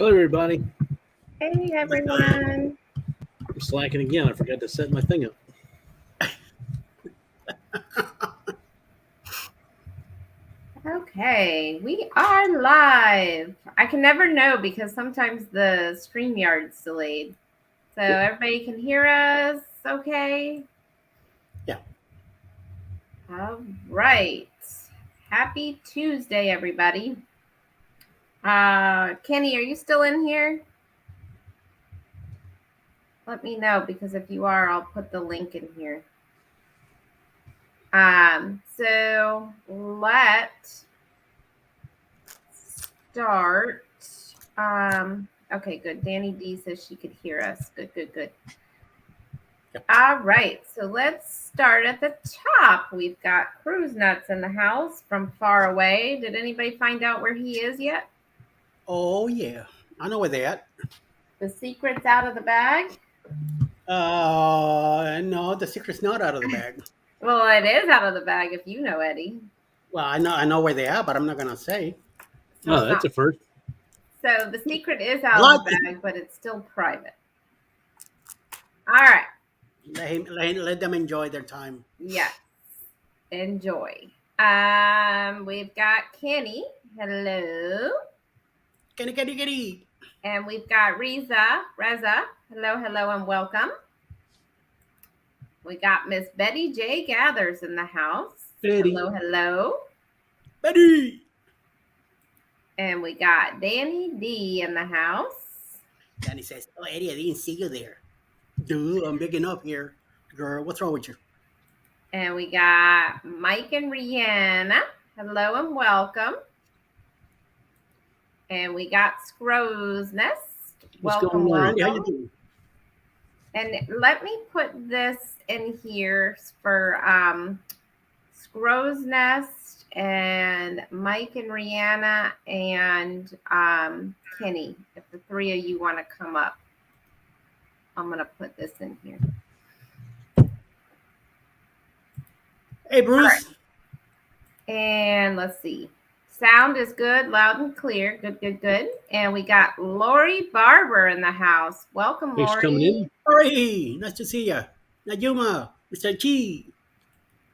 Hello, everybody. Hey, everyone. I'm slacking again. I forgot to set my thing up. Okay, we are live. I can never know because sometimes the StreamYard's delayed. So everybody can hear us okay? Yeah. All right. Happy Tuesday, everybody. Kenny, are you still in here? Let me know because if you are, I'll put the link in here. So let's start. Okay, good. Danny D says she could hear us. Good. Yep. All right, so let's start at the top. We've got Cruise Nuts in the house from far away. Did anybody find out where he is yet? Oh, yeah. I know where they're at. The secret's out of the bag? No, the secret's not out of the bag. Well, it is out of the bag if you know, Eddie. Well, I know where they are, but I'm not going to say. So Oh, that's a first. So the secret is out of the bag, but it's still private. All right. Let them enjoy their time. Yes. Enjoy. We've got Kenny. Hello. Kenny. And we've got Reza. Hello, and welcome. We got Miss Betty J. Gathers in the house. Betty. Hello. Betty. And we got Danny D in the house. Danny says, "Oh, Eddie, I didn't see you there. Dude, I'm big enough here. Girl, what's wrong with you?" And we got Mike and Rihanna. Hello and welcome. And we got Scrow's Nest. Welcome. How you doing? And let me put this in here for Scrow's Nest and Mike and Rihanna and Kenny. If the three of you want to come up, I'm going to put this in here. Hey, Bruce. Right. And let's see. Sound is good, loud and clear. Good. And we got Lori Barber in the house. Welcome, Lori. Thanks for coming in. Lori, nice to see you. Najuma, Mr. G.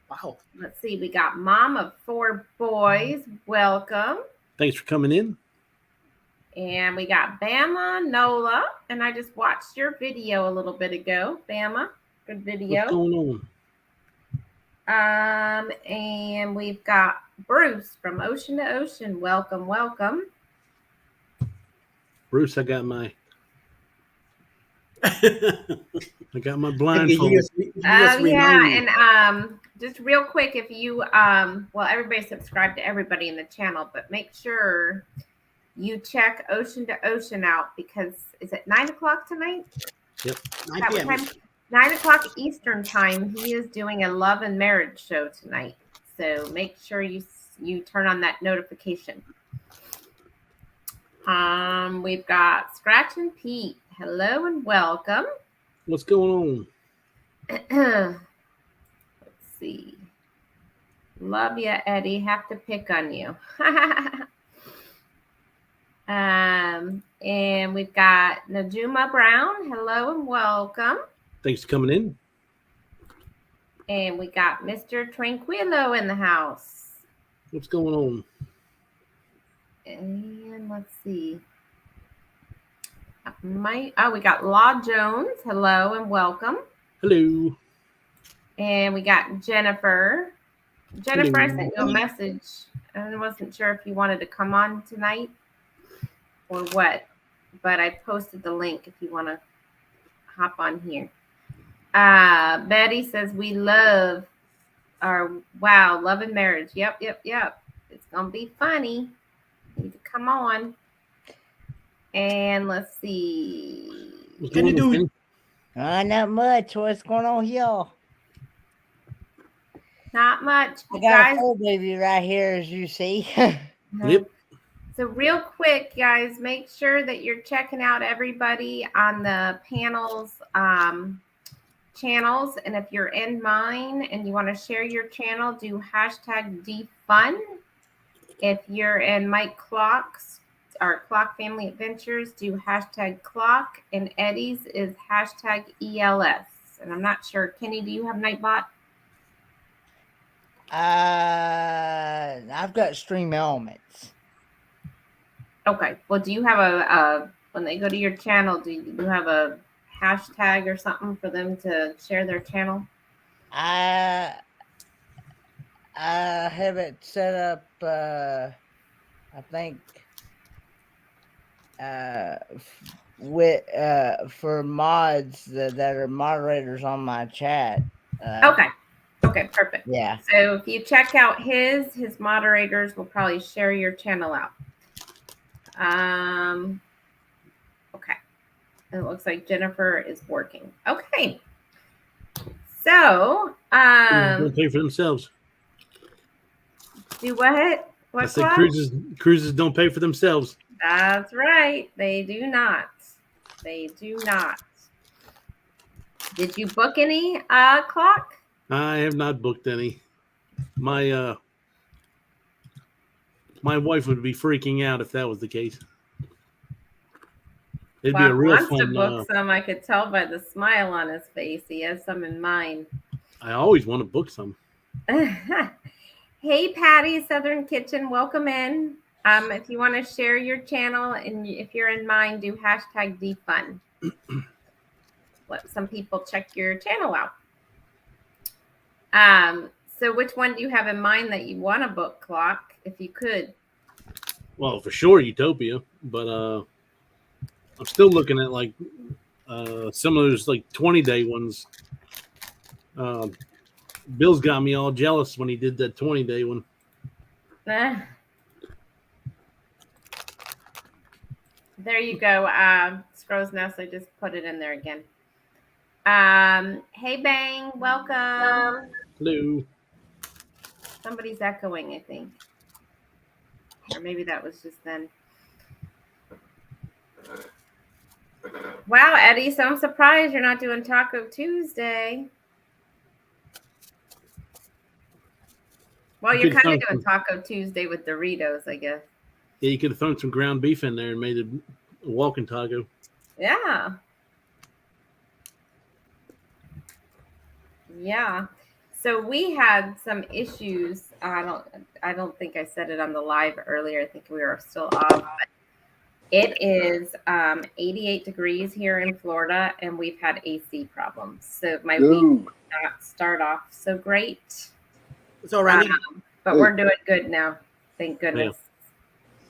Wow. Let's see. We got Mom of 4 boys. Welcome. Thanks for coming in. And we got Bama Nola. And I just watched your video a little bit ago. Bama, good video. What's going on? And we've got Bruce from Ocean to Ocean. Welcome. Bruce, I got my blindfold. And just real quick, if you everybody subscribe to everybody in the channel, but make sure you check Ocean to Ocean out because is it 9:00 tonight? Yep. 9 p.m. 9:00 Eastern time. He is doing a love and marriage show tonight. So make sure you turn on that notification. We've got Scratch and Pete. Hello and welcome. What's going on? Let's see. Love you, Eddie. Have to pick on you. And we've got Najuma Brown. Hello and welcome. Thanks for coming in. And we got Mr. Tranquilo in the house. What's going on? And let's see. We got Law Jones. Hello and welcome. Hello. And we got Jennifer. Jennifer, Hello. I sent you a message. I wasn't sure if you wanted to come on tonight or what, but I posted the link if you want to hop on here. Betty says we love love and marriage. Yep. It's gonna be funny. You need to come on. And let's see. What can you do? Not much. What's going on here? Not much. I got a full baby right here, as you see. Yep. So real quick, guys, make sure that you're checking out everybody on the panel's channels. And if you're in mine and you want to share your channel, do #DFun. If you're in Mike Clock's our Clock Family Adventures do hashtag clock, and Eddie's is hashtag ELS. And I'm not sure. Kenny, do you have Nightbot? I've got Stream Elements. Okay. Well, do you have a when they go to your channel, do you have a hashtag or something for them to share their channel? I have it set up. I think with for mods that are moderators on my chat. Okay. Okay, perfect. Yeah. So if you check out his moderators will probably share your channel out. Okay. It looks like Jennifer is working. Okay. So, Don't pay for themselves. do what? What I said Clock? cruises don't pay for themselves. That's right. They do not. They do not. Did you book any Clock? I have not booked any. My wife would be freaking out if that was the case. It'd be a real Wants to fun. book some. I could tell by the smile on his face. He has some in mind. I always want to book some. Hey, Patty, Southern Kitchen, welcome in. If you want to share your channel and if you're in mind, do hashtag defund. Let some people check your channel out. So which one do you have in mind that you want to book, Clock, if you could? Well, for sure, Utopia, but I'm still looking at like some of those like 20-day ones. Bill's got me all jealous when he did that 20-day one. There you go. Scrow's Nest, I just put it in there again. Hey, Bang, welcome. Hello. Somebody's echoing, I think. Or maybe that was just then. Wow, Eddie, so I'm surprised you're not doing Taco Tuesday. Well, you're kind of doing Taco Tuesday with Doritos, I guess. Yeah, you could have thrown some ground beef in there and made it a walking taco. Yeah. Yeah. So we had some issues. I don't think I said it on the live earlier. I think we were still off. But it is 88 degrees here in Florida, and we've had AC problems. So my week did not start off so great. It's all right. But we're doing good now. Thank goodness.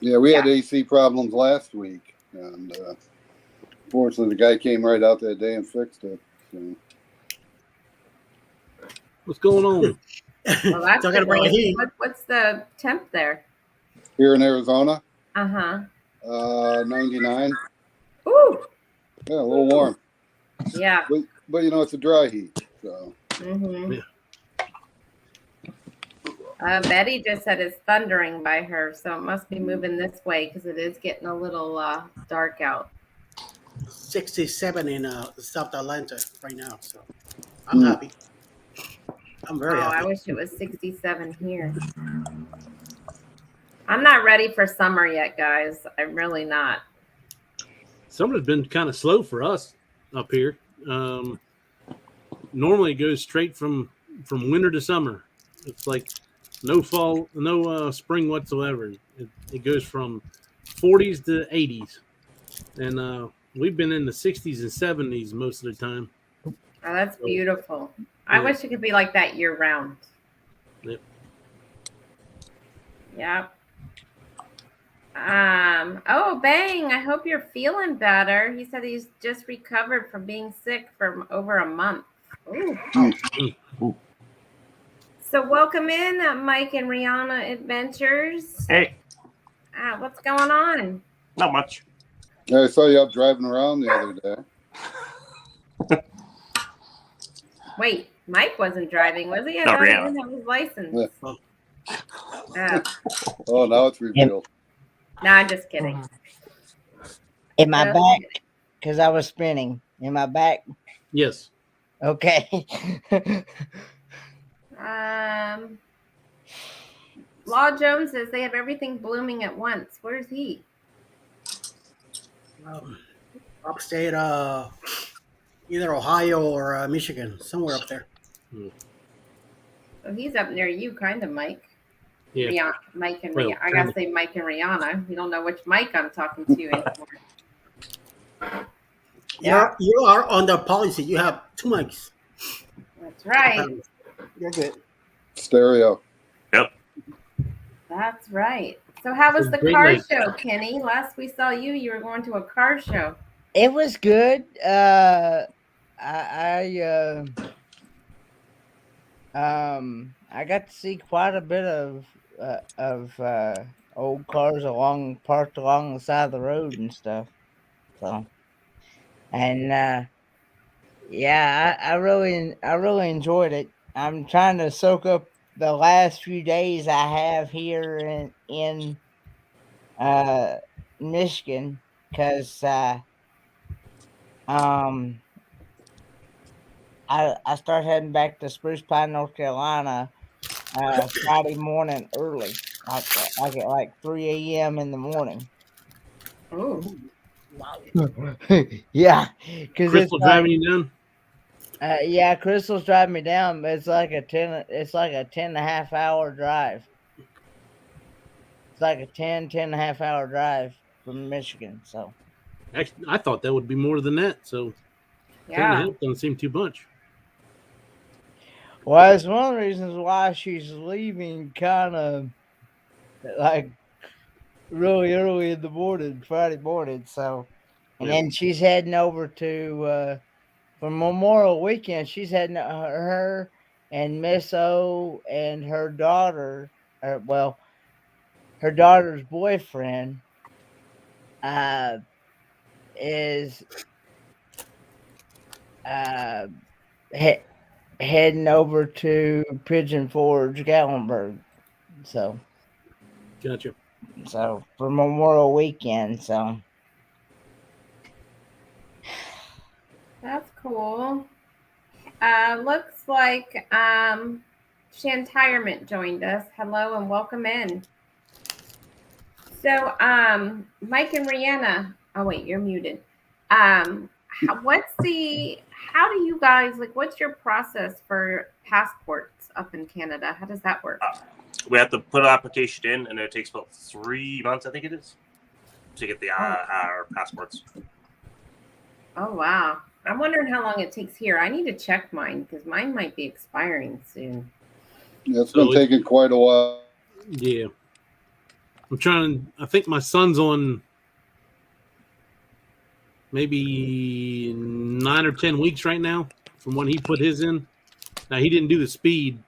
Yeah, we had AC problems last week, and fortunately, the guy came right out that day and fixed it. So. What's going on? Well, that's Talking about heat. What's the temp there? Here in Arizona? 99. 99. Ooh. Yeah, a little warm. Yeah. But you know, it's a dry heat. So. Mm-hmm. Yeah. Betty just said it's thundering by her, so it must be moving this way because it is getting a little dark out. 67 in South Atlanta right now, so I'm happy. I'm very happy. I wish it was 67 here. I'm not ready for summer yet, guys. I'm really not. Summer's been kind of slow for us up here. Normally it goes straight from winter to summer. It's like no fall, no spring whatsoever. It goes from 40s to 80s. And we've been in the 60s and 70s most of the time. Oh, that's beautiful. I wish it could be like that year round. Yep. Yep. Oh, Bang, I hope you're feeling better. He said he's just recovered from being sick for over a month. Ooh. So welcome in, Mike and Rihanna Adventures. Hey. What's going on? Not much. I saw you up driving around the other day. Wait, Mike wasn't driving, was he? No, He didn't have his license. Oh, now it's revealed. No, I'm just kidding. In my back, because I was spinning. In my back? Yes. Okay. Law Jones says they have everything blooming at once. Where's he? upstate, either Ohio or Michigan, somewhere up there. So he's up near you, kind of, Mike. Yeah. Rihanna, Mike and Well, Rihanna. I gotta say Mike and Rihanna. You don't know which Mike I'm talking to anymore. Yeah. You are on the policy. You have 2 mics. That's right. You're good. Stereo. That's right. So how was the Great car Lakes. show, Kenny? Last we saw you, you were going to a car show. It was good. I got to see quite a bit of old cars parked along the side of the road and stuff. So, and yeah, I really enjoyed it. I'm trying to soak up the last few days I have here in Michigan, because I start heading back to Spruce Pine, North Carolina, Friday morning early, like at like 3 a.m. in the morning. Oh, Wow. Yeah, because Crystal driving you down? yeah, Crystal's driving me down, but it's like a 10 and a half hour drive. It's like a 10 and a half hour drive from Michigan. So Actually, I thought that would be more than that. So 10 and a yeah. half doesn't seem too much. well, it's one of the reasons why she's leaving kind of like really early in the morning, Friday morning. So, and Yeah. then she's heading over to for Memorial Weekend. She's heading her and Miss O and her daughter, well, her daughter's boyfriend, is heading over to Pigeon Forge, Gallenberg. So Gotcha. for Memorial Weekend. So That's cool. Looks like Shantirement joined us. Hello and welcome in. So Mike and Rihanna. Oh wait, you're muted. How do you guys what's your process for passports up in Canada? How does that work? We have to put an application in, and it takes about 3 months, I think it is, to get our passports. Oh wow. I'm wondering how long it takes here. I need to check mine because mine might be expiring soon. Yeah, it's been taking quite a while. Yeah. I think my son's on maybe 9 or 10 weeks right now from when he put his in. Now, he didn't do the speed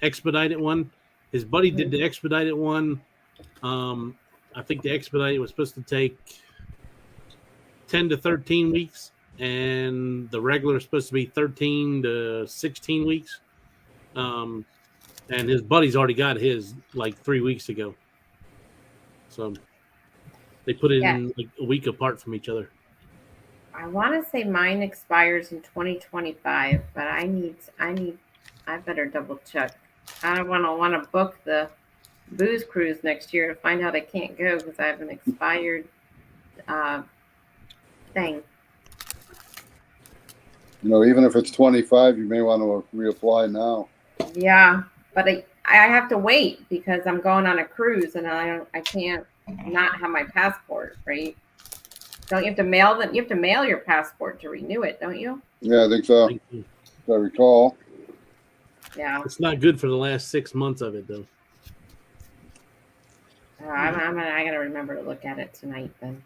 expedited one. His buddy did the expedited one. I think the expedited was supposed to take 10 to 13 weeks, and the regular is supposed to be 13 to 16 weeks. And his buddy's already got his like 3 weeks ago. So they put it in like a week apart from each other. I want to say mine expires in 2025, but I better double check. I don't want to book the booze cruise next year to find out I can't go because I have an expired thing. Even if it's 25, you may want to reapply now. Yeah, but I have to wait because I'm going on a cruise and I can't not have my passport, right? Don't you have to mail that? You have to mail your passport to renew it, don't you? Yeah, I think so. If I recall. Yeah. It's not good for the last 6 months of it, though. I gotta remember to look at it tonight then.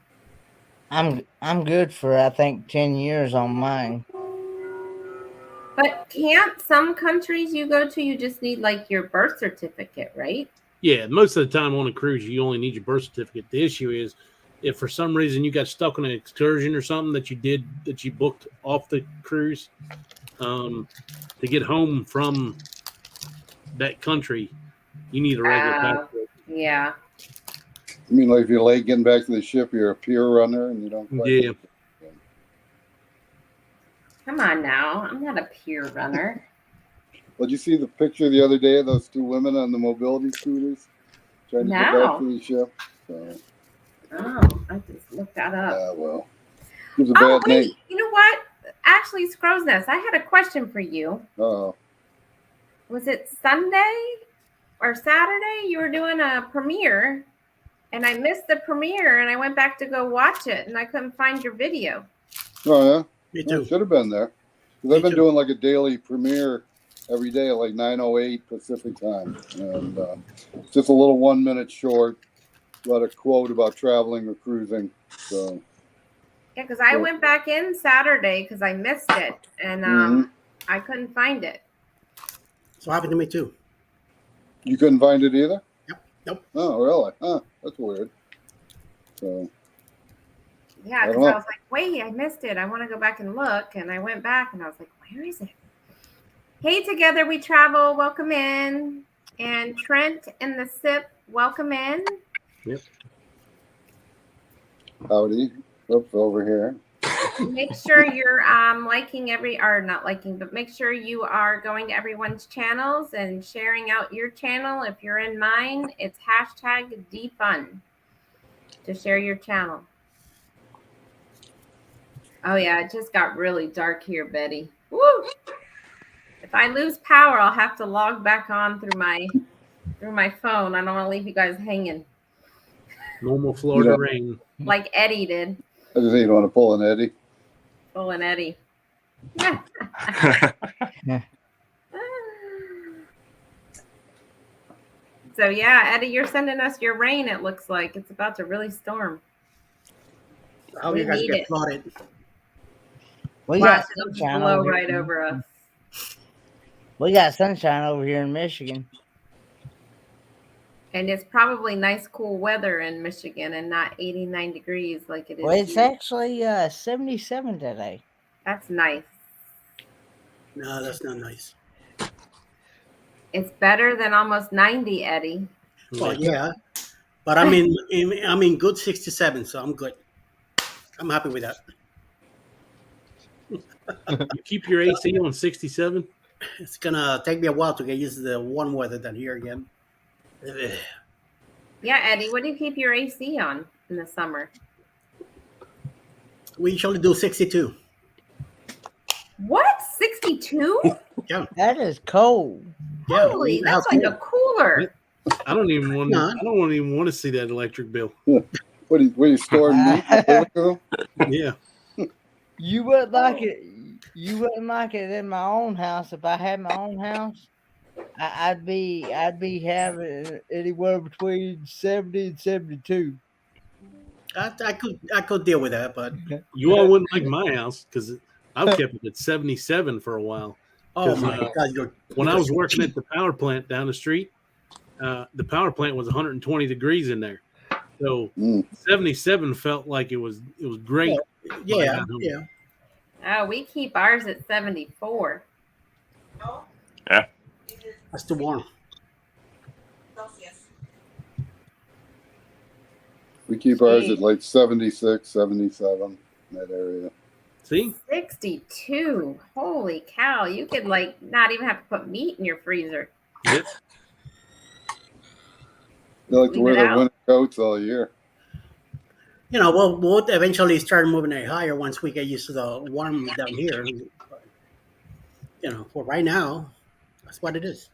I'm good for I think 10 years on mine. But can't some countries you go to, you just need your birth certificate, right? Yeah, most of the time on a cruise, you only need your birth certificate. The issue is if for some reason you got stuck on an excursion or something that you booked off the cruise, to get home from that country, you need a regular passport. Yeah. I mean, if you're late getting back to the ship, you're a pier runner and you don't. Yeah. Come on now, I'm not a pier runner. Did you see the picture the other day of those 2 women on the mobility scooters trying to get back to the ship? So. Oh, I just looked that up. Well, it's a Oh, bad name. wait. You know what? Actually, Scrow's Nest, I had a question for you. Oh, Was it Sunday or Saturday? You were doing a premiere, and I missed the premiere, and I went back to go watch it, and I couldn't find your video. oh yeah. Me Yeah, too. should have been there. Because Me I've been too. doing like a daily premiere every day at like 9:08 Pacific time, and it's just a little 1 minute short, about a quote about traveling or cruising. So Yeah, because I Yeah. went back in Saturday because I missed it, and Mhm. I couldn't find it. So happened to me too. You couldn't find it either. Nope. Oh, really? Huh? That's weird. So Yeah, I don't because I know. was like, wait, I missed it. I want to go back and look. And I went back and I was like, where is it? Hey, Together We Travel, welcome in. And Trent and the SIP, welcome in. Howdy. Oops, over here. Make sure you're liking not liking, but make sure you are going to everyone's channels and sharing out your channel. If you're in mine, it's #defun to share your channel. Oh yeah, it just got really dark here, Betty. Woo! If I lose power, I'll have to log back on through my phone. I don't want to leave you guys hanging Normal Florida know- rain. like Eddie did. I just ain't want to pull an Eddie. Full and Eddie. So yeah, Eddie, you're sending us your rain. It looks like it's about to really storm. How We you guys need get it. flooded? We Watch, got it'll just sunshine blow over right here. over us. We got sunshine over here in Michigan. And it's probably nice, cool weather in Michigan and not 89 degrees like it is. Well, it's here. actually 77 today. That's nice. No, that's not nice. It's better than almost 90, Eddie. Well, yeah, but I'm in good 67, so I'm good. I'm happy with that. You keep your AC on 67? It's gonna take me a while to get used to the warm weather than here again. Yeah, Eddie, what do you keep your AC on in the summer? We usually do 62. What? 62? Yeah, That is cold. yeah. Holy, leave the that's house like cold. a cooler. I don't even want. No. I don't even want to see that electric bill. What are you storing meat? in the living room? Yeah. You wouldn't like it. You wouldn't like it in my own house. If I had my own house, I'd be having anywhere between 70 and 72. I could deal with that, but You all wouldn't like my house because I've kept it at 77 for a while. oh 'Cause, my God, When I was working cheap. at the power plant down the street, the power plant was 120 degrees in there. So 77 felt like it was great. Yeah, yeah. Oh, we keep ours at 74. That's too warm. We keep ours at like 76, 77, in that area. See? 62. Holy cow. You could like not even have to put meat in your freezer. Yep. They like to Leave wear it their out. winter coats all year. You know, we'll eventually start moving it higher once we get used to the warm down here. But, you know, for right now, that's what it is.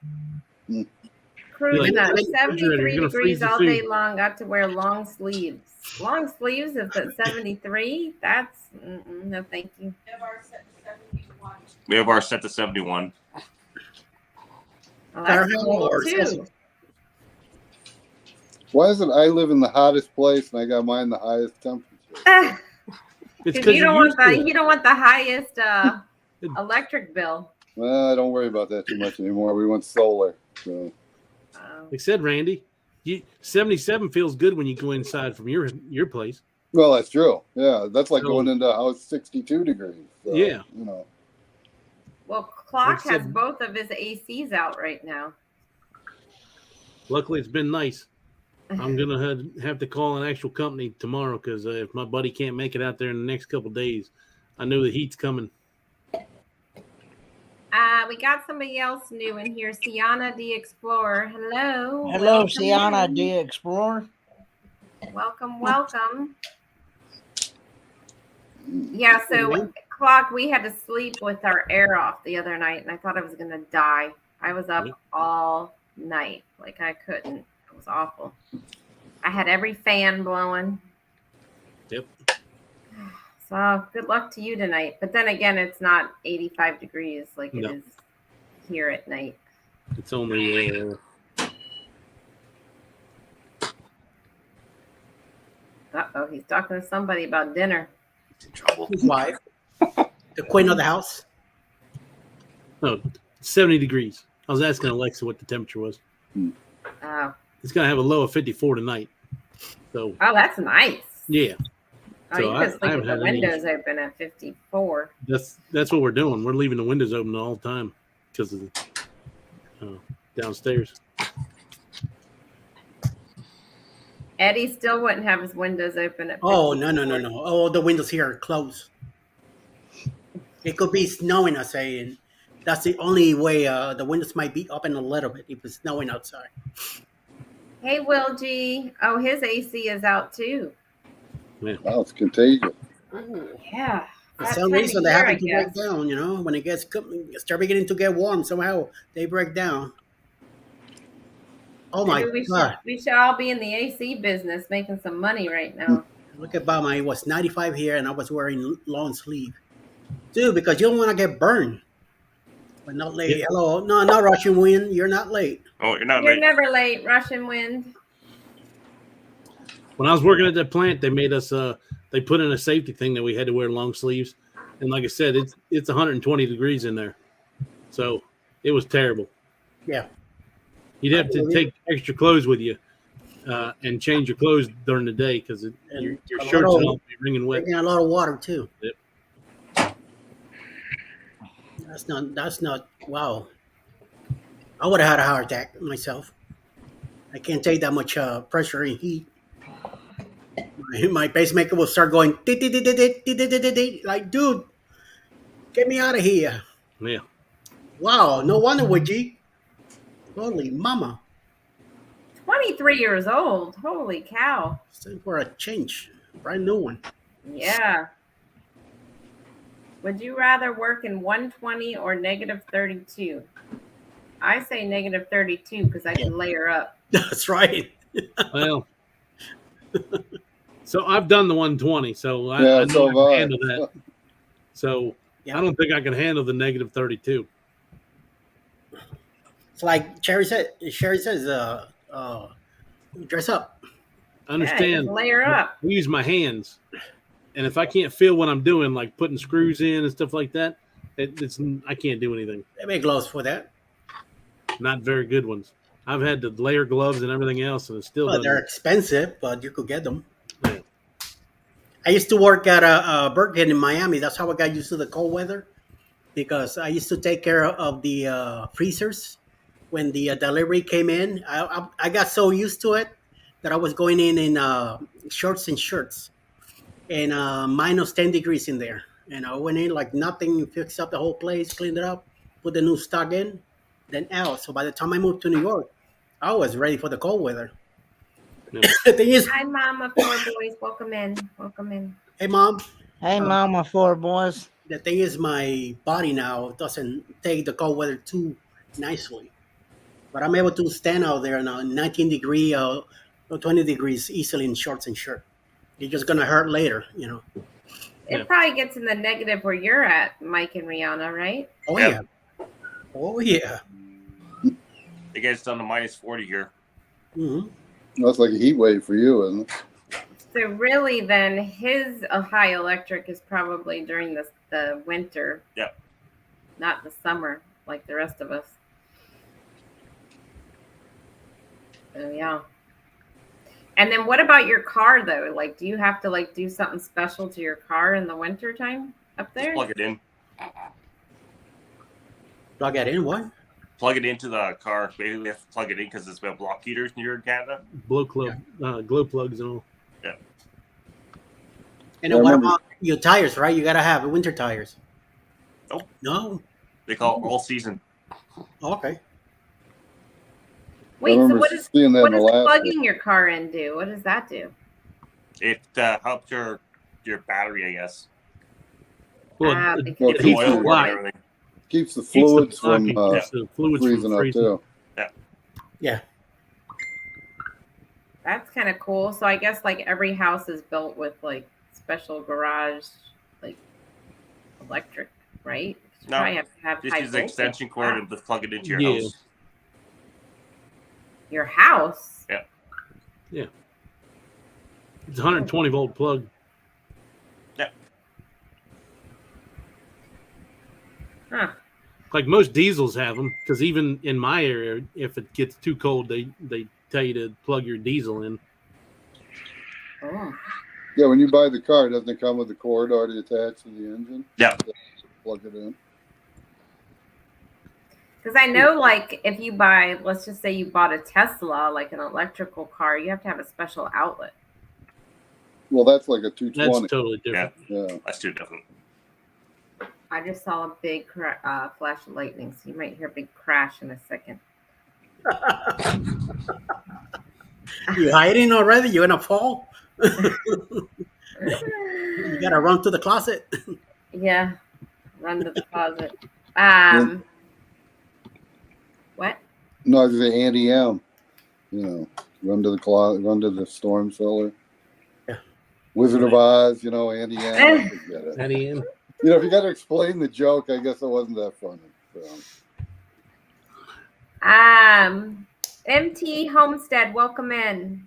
Cruising Like, at refrigerator, 73 you're gonna freeze degrees the all day food. long. Got to wear long sleeves. Long sleeves if it's 73. That's no thank you. We have ours set to 71. Well, that's Fahrenheit cool or too. Celsius? Why is it I live in the hottest place and I got mine the highest temperature? It's Because you don't want used to the highest electric bill. Well, I don't worry about that too much anymore. We went solar. So. Like said, Randy, 77 feels good when you go inside from your place. Well, that's true. Yeah, that's like So- going into a house 62 degrees. So, Yeah. You know. Well, Clock Like I has said- both of his ACs out right now. Luckily, it's been nice. I'm gonna have to call an actual company tomorrow because if my buddy can't make it out there in the next couple of days, I know the heat's coming. We got somebody else new in here, Sienna the Explorer. Hello. Hello, welcome Sienna in. the Explorer. Welcome. Yeah, so Clock, we had to sleep with our air off the other night, and I thought I was going to die. I was up all night. Like, I couldn't. It was awful. I had every fan blowing. Yep. So, good luck to you tonight. But then again, it's not 85 degrees like it is here at night. It's only... Uh-oh, he's talking to somebody about dinner. He's in trouble. His wife, the queen of the house. No, 70 degrees. I was asking Alexa what the temperature was. Oh. It's going to have a low of 54 tonight. So. Oh, that's nice. Yeah. Oh, So you can sleep with the windows open at 54. That's what we're doing. We're leaving the windows open all the time because of the downstairs. Eddie still wouldn't have his windows open at 54. Oh, no. All the windows here are closed. It could be snowing, I say, and that's the only way the windows might be open a little bit if it's snowing outside. Hey, Will G. Oh, his AC is out too. Yeah. Wow, it's contagious. Ooh, yeah. For some reason, they happen to break down, when it start beginning to get warm, somehow they break down. Oh my God. We should all be in the AC business making some money right now. Look at Bama. It was 95 here and I was wearing long sleeve. Dude, because you don't want to get burned. But not late. Yeah. Hello. No, not Russian wind. You're not late. Oh, you're not You're late. never late, Russian wind. When I was working at that plant, they made us they put in a safety thing that we had to wear long sleeves. And like I said, it's 120 degrees in there. So it was terrible. Yeah. You'd have to take extra clothes with you and change your clothes during the day because your shirts will be wringing wet. Drinking a lot of water too. Yep. That's not. Wow. I would have had a heart attack myself. I can't take that much pressure and heat. My pacemaker will start going like, dude, get me out of here. Yeah. Wow. No wonder, Woody. Holy mama. 23 years old. Holy cow. It's time for a change. Brand new one. Yeah. Would you rather work in 120 or negative 32? I say negative 32 because I can layer up. That's right. Well, so I've done the 120, so I know I can handle that. So I don't think I can handle the negative 32. It's like Sherry says, dress up. Understand? Yeah, layer up. I use my hands, and if I can't feel what I'm doing, like putting screws in and stuff like that, I can't do anything. They make gloves for that. Not very good ones. I've had to layer gloves and everything else, and it's still. Well, they're expensive, but you could get them. Yeah. I used to work at a Burger King in Miami. That's how I got used to the cold weather, because I used to take care of the freezers. When the delivery came in, I got so used to it that I was going in shorts and shirts, and minus 10 degrees in there. And I went in like nothing, fixed up the whole place, cleaned it up, put the new stock in, then out. So by the time I moved to New York, I was ready for the cold weather. Yeah. The thing is, hi, Mama, 4 boys. Welcome in. Hey, Mom. Hey, Mama, 4 boys. The thing is, my body now doesn't take the cold weather too nicely. But I'm able to stand out there now, 19 degree or 20 degrees easily in shorts and shirt. You're just going to hurt later, It probably gets in the negative where you're at, Mike and Rihanna, right? Oh, yeah. Oh, yeah. It gets down to minus 40 here. Mm-hmm. That's like a heat wave for you, isn't it? So really then his high electric is probably during the winter. Yep. Not the summer like the rest of us. So yeah. And then what about your car though? Like, do you have to like do something special to your car in the winter time up there? Just plug it in. Plug it in? What? Plug it into the car. Maybe we have to plug it in because it's about block heaters here in Canada. Glow plugs and all. Yeah. And then what about your tires, right? You got to have winter tires. Nope. No? They call it all season. Oh, okay. Wait, so what does plugging your car in do? What does that do? It helps your battery, I guess. Well, Because Well, it The heats oil the warm block. and everything. Keeps the Heats the fluids block from and keeps the fluids freezing from up freezing. too. Yeah. that's kind of cool. So I guess like every house is built with like special garage, like electric, right? You No, probably have to have Just high use the voltage. extension cord and just plug it into your Yeah. house. Your house. It's a 120 volt plug. Huh. Like most diesels have them, because even in my area, if it gets too cold, they tell you to plug your diesel in. Oh. Yeah, when you buy the car, doesn't it come with the cord already attached to the engine? Yeah. Plug it in. Because I know, like, if you buy, let's just say you bought a Tesla, like an electrical car, you have to have a special outlet. Well, that's like a That's 220. totally different. Yeah. That's too different. I just saw a big flash of lightning, so you might hear a big crash in a second. You hiding already? You gonna fall? You gotta run to the closet. Yeah, run to the closet. What? No, I was gonna say Andy M. You know, run to the closet, run to the storm cellar. Yeah. Wizard of Oz, you know, Andy M. I forget it. Andy M. You know, if you got to explain the joke, I guess it wasn't that funny. So. MT Homestead, welcome in.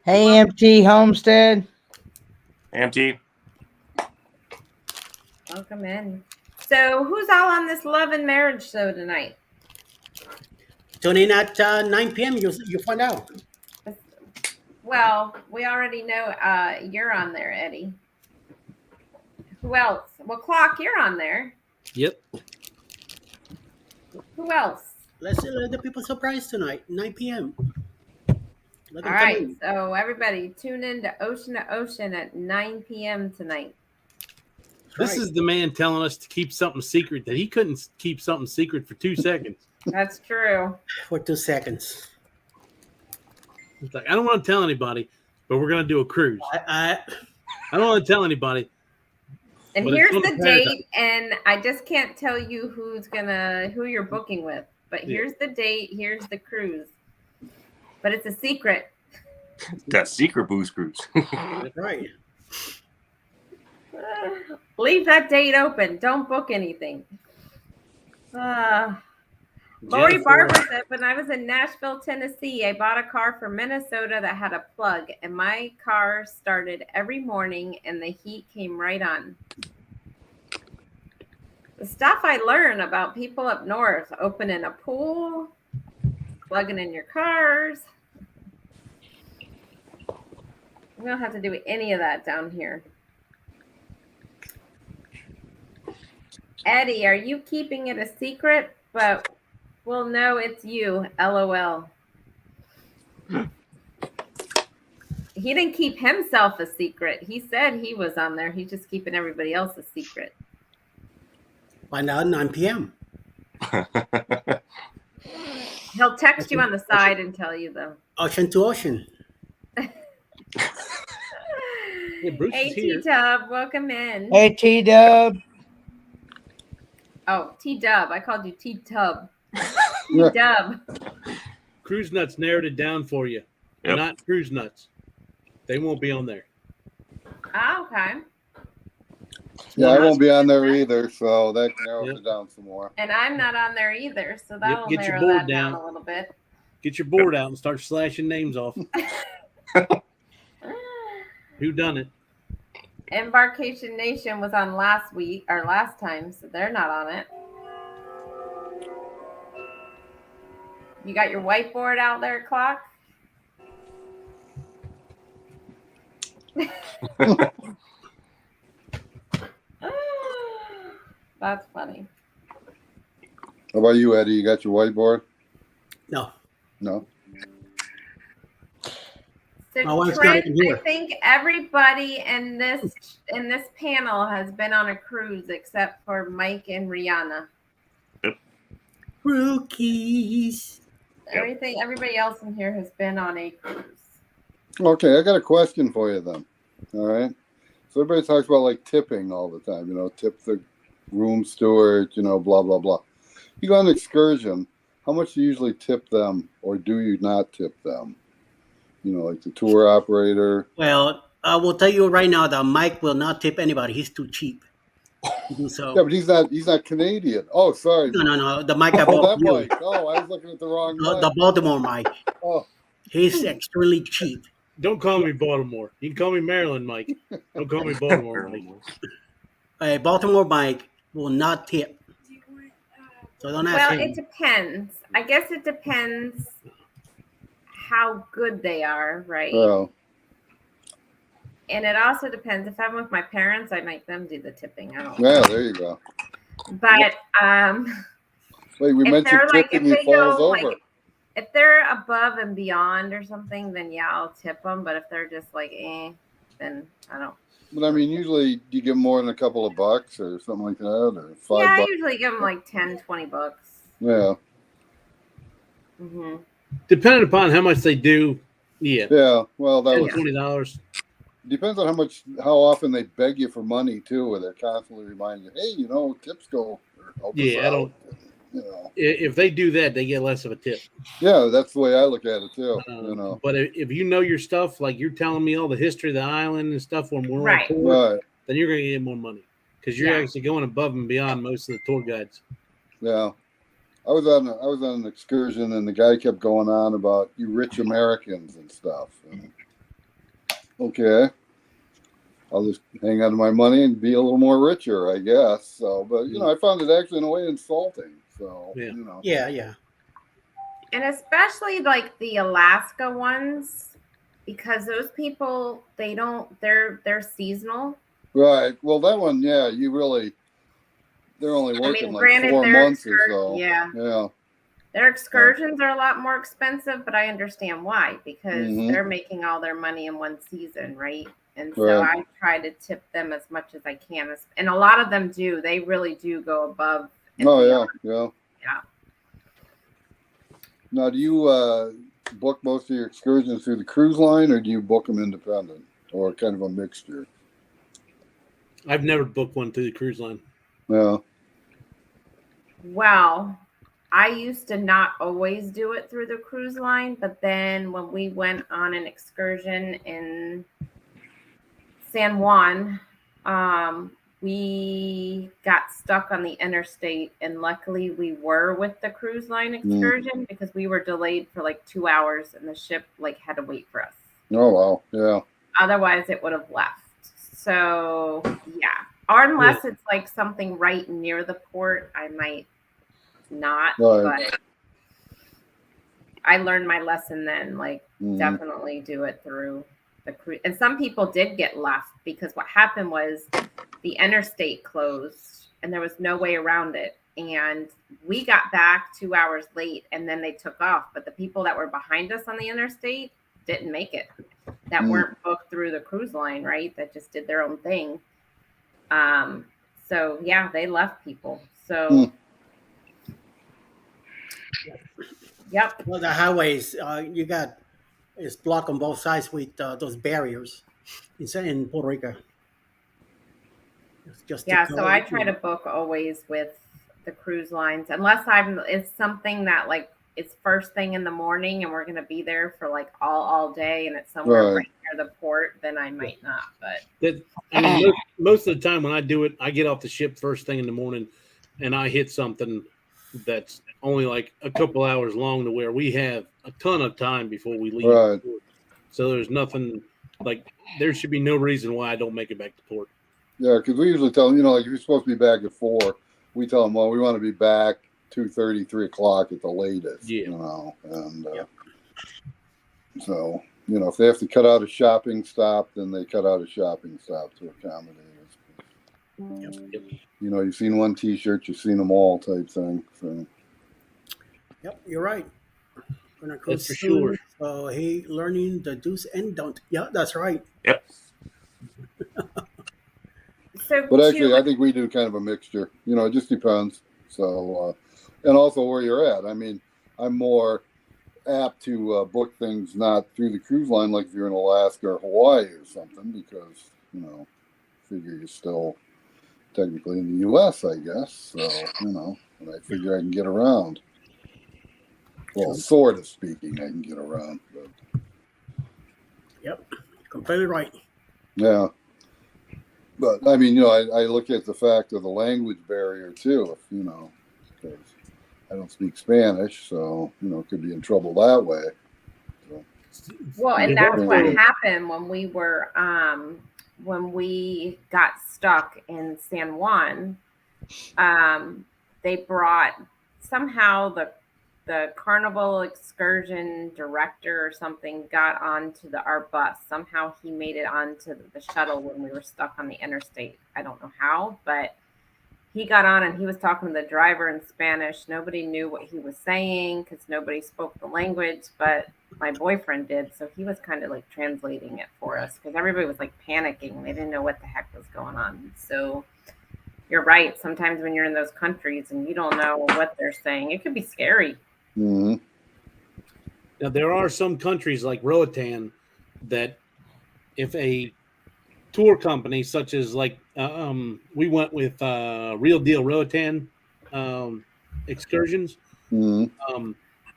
Hey, MT Homestead. AMT. Welcome in. So, who's all on this love and marriage show tonight? Tune in at 9 p.m. You find out. Well, we already know you're on there, Eddie. Who else? Well, Clock, you're on there. Yep. Who else? Let's let the people surprise tonight, 9 p.m. Let All them come right. in. So, everybody, tune in to Ocean at 9 p.m. tonight. This Right. is the man telling us to keep something secret that he couldn't keep something secret for 2 seconds. That's true. For 2 seconds. It's like, I don't want to tell anybody, but we're going to do a cruise. I I don't want to tell anybody. And But it's here's on the the Paradise. date, and I just can't tell you who you're booking with. But Yeah. here's the date, here's the cruise. But it's a secret. That secret booze cruise. right. Leave that date open. Don't book anything. Lori Jennifer- Barber said, when I was in Nashville, Tennessee, I bought a car from Minnesota that had a plug, and my car started every morning, and the heat came right on. The stuff I learn about people up north, opening a pool, plugging in your cars. We don't have to do any of that down here. Eddie, are you keeping it a secret? But we'll know it's you. LOL. He didn't keep himself a secret. He said he was on there. He's just keeping everybody else a secret. Find out 9 p.m. He'll text you on the side and tell you though. Ocean to ocean. Yeah, Bruce Hey is here. T-Dub, welcome in. Hey, T-Dub. Oh, T-Dub. I called you T-Tub. T-Dub. Cruise Nuts narrowed it down for you. Yep. Not Cruise Nuts. They won't be on there. Oh, okay. Yeah, I won't be on there either, so that narrows Yep. it down some more. And I'm not on there either, so that'll get your narrow board that down down. a little bit. Get your board out and start slashing names off. Who done it? Embarkation Nation was on last time, so they're not on it. You got your whiteboard out there, Clock? That's funny. How about you, Eddie? You got your whiteboard? No. No. So My wife's not Trent, even here. I think everybody in this panel has been on a cruise except for Mike and Rihanna. Rookies. Everybody else in here has been on a cruise. Okay, I got a question for you then. All right. So everybody talks about like tipping all the time. Tip the room steward. Blah blah blah. You go on an excursion. How much do you usually tip them, or do you not tip them? Like the tour operator. Well, I will tell you right now that Mike will not tip anybody. He's too cheap to do Yeah, so. but he's not Canadian. Oh, sorry. No. The Mike I Oh, bought that you, Mike. Oh, I was looking at the wrong the Mike. Baltimore Mike. Oh, He's extremely cheap. Don't call me Baltimore. You can call me Maryland, Mike. Don't call me Baltimore, Mike. A Baltimore Mike will not tip. So don't ask Well, it him. depends. I guess it depends how good they are, right? well, And it also depends. If I'm with my parents, I make them do the tipping. I don't. yeah, there you go. But Wait, we if mentioned they're like, tipping. if He they falls go over. like, if they're above and beyond or something, then yeah, I'll tip them. But if they're just like, then I don't. But I mean, usually you give more than a couple of bucks or something like that, or Yeah, I $5. usually give them like 10, 20 bucks. Yeah, Mm-hmm. Depending upon how much they do, yeah, yeah. Well, that $10, was $20. depends on how often they beg you for money too, where they're constantly reminding you, hey, tips go or help us Yeah, I out. don't. You know, If they do that, they get less of a tip. yeah, that's the way I look at it too. But if you know your stuff, like you're telling me all the history of the island and stuff when we're Right. on tour, Right. then you're going to get more money because you're Yeah. actually going above and beyond most of the tour guides. Yeah. I was on an excursion and the guy kept going on about you rich Americans and stuff. And, okay. I'll just hang on to my money and be a little more richer, I guess. So, but I found it actually in a way insulting. So, Yeah. Yeah. And especially like the Alaska ones, because those people, they're seasonal. Right. Well, that one, yeah, they're only working like granted, 4 their months or so. Yeah. Yeah. Their excursions are a lot more expensive, but I understand why, because Mhm. they're making all their money in one season, right? And so Right. I try to tip them as much as I can. And a lot of them do. They really do go above and Oh, beyond. yeah. Yeah. Now, do you book most of your excursions through the cruise line, or do you book them independent, or kind of a mixture? I've never booked one through the cruise line. Yeah. Well, I used to not always do it through the cruise line, but then when we went on an excursion in San Juan, we got stuck on the interstate, and luckily we were with the cruise line excursion because we were delayed for like 2 hours and the ship had to wait for us. Oh, wow. Yeah. Otherwise it would have left. So yeah. Or unless it's like something right near the port, I might not. Right. But I learned my lesson then. Definitely do it through the cruise. And some people did get left because what happened was the interstate closed and there was no way around it. And we got back 2 hours late and then they took off. But the people that were behind us on the interstate didn't make it. That weren't booked through the cruise line, right? That just did their own thing. So yeah, they left people. So yep. Well, the highways it's blocked on both sides with those barriers. In Puerto Rico. So I try to book always with the cruise lines, unless it's something that it's first thing in the morning and we're going to be there for all day and it's somewhere right near the port, then I might not. But most of the time when I do it, I get off the ship first thing in the morning and I hit something that's only like a couple hours long to where we have a ton of time before we leave. Right. So there's nothing there should be no reason why I don't make it back to port. Yeah, because we usually tell them, if you're supposed to be back at 4, we tell them, well, we want to be back 2:30, 3 o'clock at the latest. Yeah. And so, if they have to cut out a shopping stop, then they cut out a shopping stop to accommodate us. Yep. You've seen one T-shirt, you've seen them all, type thing. So. Yep, you're right. That's for sure. So learning the do's and don't. Yeah, that's right. Yep. But actually, I think we do kind of a mixture. It just depends. So, and also where you're at. I mean, I'm more apt to book things not through the cruise line, like if you're in Alaska or Hawaii or something, because figure you're still technically in the U.S., I guess. So and I figure I can get around. Well, sort of speaking, I can get around. But Yep, completely right. yeah. But I mean, I look at the fact of the language barrier too. If because I don't speak Spanish, so could be in trouble that way. So, Well, and that's what happened when we got stuck in San Juan. They brought somehow the carnival excursion director or something got onto our bus. Somehow he made it onto the shuttle when we were stuck on the interstate. I don't know how, but he got on and he was talking to the driver in Spanish. Nobody knew what he was saying because nobody spoke the language, but my boyfriend did. So he was kind of like translating it for us because everybody was like panicking. They didn't know what the heck was going on. So you're right. Sometimes when you're in those countries and you don't know what they're saying, it could be scary. mm-hmm. Now, there are some countries like Roatan that if a tour company such as we went with Real Deal Roatan excursions, Mm-hmm.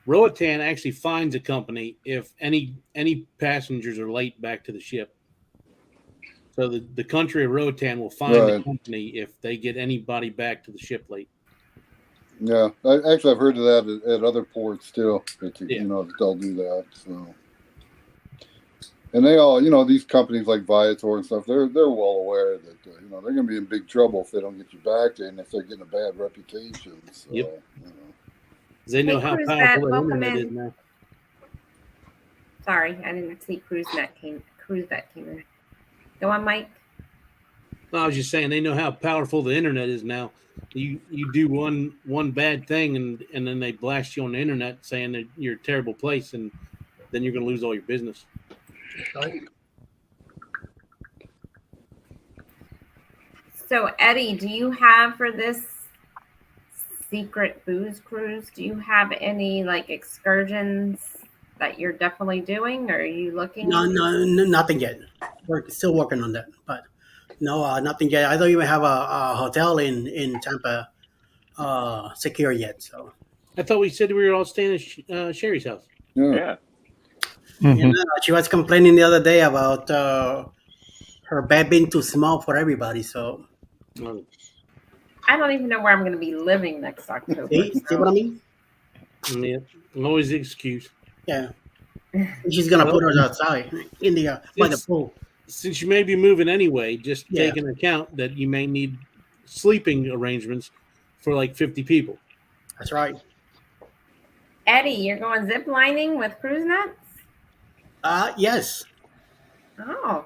Roatan actually fines a company if any passengers are late back to the ship. So the country of Roatan will fine the company if they get anybody back to the ship late. Yeah, I've heard of that at other ports too. That they'll do that. So, and they all, these companies like Viator and stuff, they're well aware that they're going to be in big trouble if they don't get you back, and if they're getting a bad reputation. So, yep. They know how powerful the internet is now. Sorry, I didn't see CruiseNet came in. Go on, Mike. No, I was just saying they know how powerful the internet is now. You do one bad thing and then they blast you on the internet saying that you're a terrible place, and then you're going to lose all your business. So Eddie, do you have for this secret booze cruise? Do you have any like excursions that you're definitely doing, or are you looking? No, nothing yet. We're still working on that, but no, nothing yet. I don't even have a hotel in Tampa secure yet. So I thought we said we were all staying at Sherry's house. Yeah. Mm-hmm. She was complaining the other day about her bed being too small for everybody. So I don't even know where I'm going to be living next October. See what I mean? Yeah, always the excuse. Yeah, she's gonna put us outside in the by the pool. Since you may be moving anyway, just take into account that you may need sleeping arrangements for like 50 people. That's right. Eddie, you're going zip lining with CruiseNet? Yes. Oh.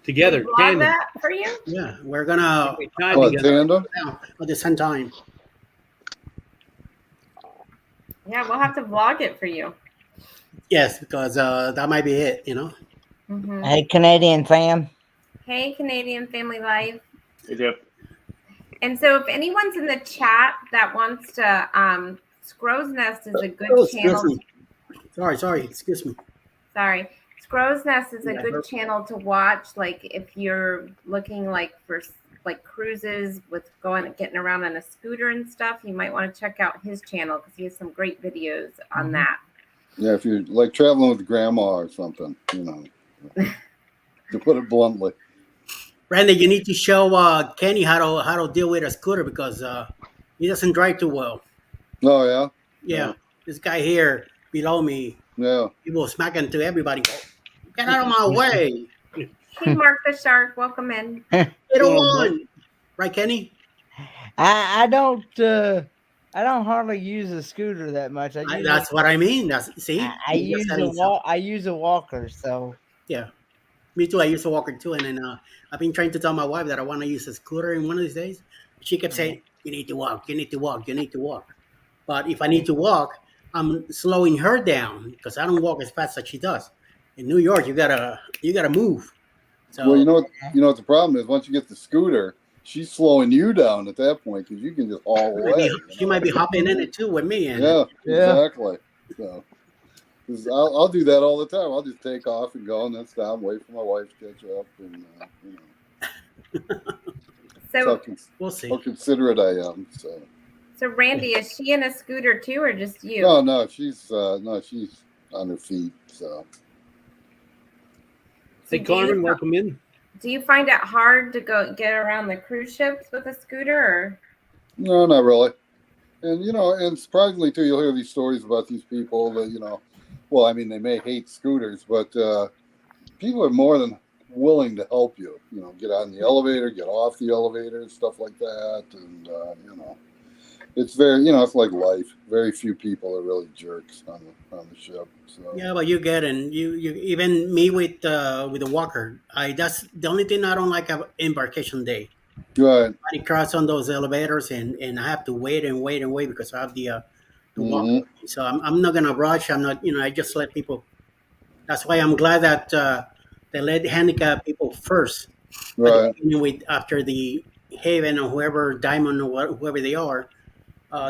Together. Tandem. That for you? Yeah, we're gonna tandem at the same time. Yeah, we'll have to vlog it for you. Yes, because that might be it, Mm-hmm. Hey, Canadian fam. Hey, Canadian Family Life. Yep. And so if anyone's in the chat that wants to, Scrow's Nest is a good channel. Sorry, excuse me. Sorry. Scrow's Nest is a good channel to watch. Like if you're looking for cruises with getting around on a scooter and stuff, you might want to check out his channel because he has some great videos on that. Yeah, if you're like traveling with grandma or something, to put it bluntly. Randy, you need to show Kenny how to deal with a scooter because he doesn't drive too well. Oh yeah. Yeah, this guy here below me. Yeah. He will smack into everybody. Get out of my way. Hey, Mark the Shark, welcome in. Get on. Right, Kenny? I don't hardly use a scooter that much. That's what I mean. I use a walker, so yeah. Me too. I use a walker too, and then I've been trying to tell my wife that I want to use a scooter in one of these days. She kept saying, "You need to walk. You need to walk. You need to walk." But if I need to walk, I'm slowing her down because I don't walk as fast as she does. In New York, you gotta move. So, well, you know what the problem is. Once you get the scooter, she's slowing you down at that point because you can just haul away. She might be hopping in it too with me. Yeah, exactly. So. 'Cause I'll do that all the time. I'll just take off and go and then stop, wait for my wife to catch up, and that's So, We'll see. how considerate I am. so Randy, is she in a scooter too, or just you? No, she's on her feet. So Hey, Carmen, welcome in. Do you find it hard to get around the cruise ships with a scooter? Or? no, not really. And and surprisingly too, you'll hear these stories about these people that well, I mean, they may hate scooters, but people are more than willing to help you. Get on the elevator, get off the elevator, stuff like that, and it's very, it's like life. Very few people are really jerks on the ship. So Yeah, but you get and you even me with the walker. That's the only thing I don't like about embarkation day. right. I cross on those elevators and I have to wait and wait and wait because I have the walker. Mm-hmm. So I'm not gonna rush. I'm not. I just let people. That's why I'm glad that they let handicapped people first. Right. With after the Haven or whoever Diamond or whoever they are,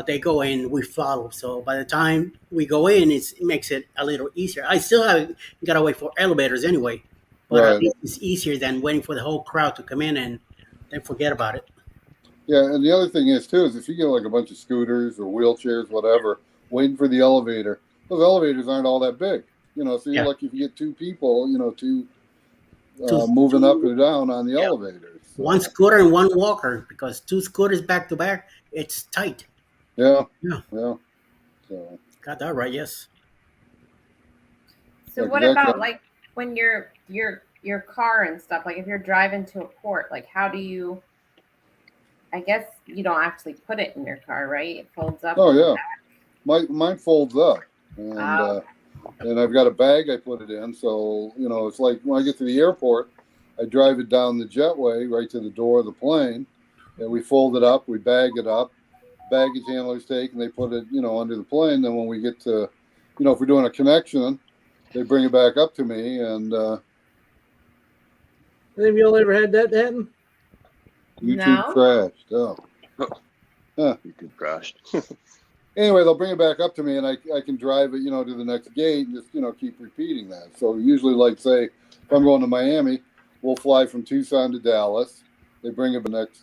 they go in, we follow. So by the time we go in, it makes it a little easier. I still have got to wait for elevators anyway, but at Right. least it's easier than waiting for the whole crowd to come in and then forget about it. Yeah, and the other thing is too is if you get like a bunch of scooters or wheelchairs, whatever, waiting for the elevator, those elevators aren't all that big. So you're Yeah. lucky if you get two people, moving up and down on the Yeah. elevators. So, One scooter and one walker because two scooters back to back, it's tight. yeah. Yeah. So Got that right? Yes. So Yeah, what exactly. about like when your car and stuff? Like if you're driving to a port, like how do you? I guess you don't actually put it in your car, right? It folds up. oh yeah, mine folds up, and Oh. and I've got a bag I put it in. So it's like when I get to the airport, I drive it down the jetway right to the door of the plane, and we fold it up, we bag it up. Baggage handlers take and they put it, under the plane. Then when we get to, if we're doing a connection, they bring it back up to me. And Have y'all ever had that happen? YouTube crashed. Oh, YouTube crashed. anyway, they'll bring it back up to me, and I can drive it, to the next gate, and just keep repeating that. So usually, like say, if I'm going to Miami, we'll fly from Tucson to Dallas. They bring it the next,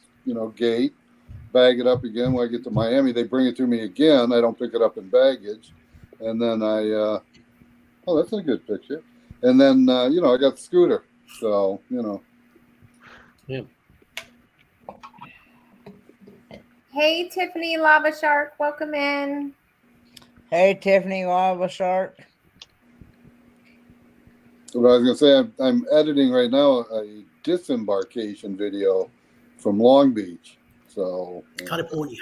gate. Bag it up again. When I get to Miami, they bring it to me again. I don't pick it up in baggage, and then oh, that's a good picture. And then I got the scooter, so Yeah. Hey, Tiffany Lava Shark, welcome in. Hey, Tiffany Lava Shark. What I was gonna say, I'm editing right now a disembarkation video from Long Beach, so California.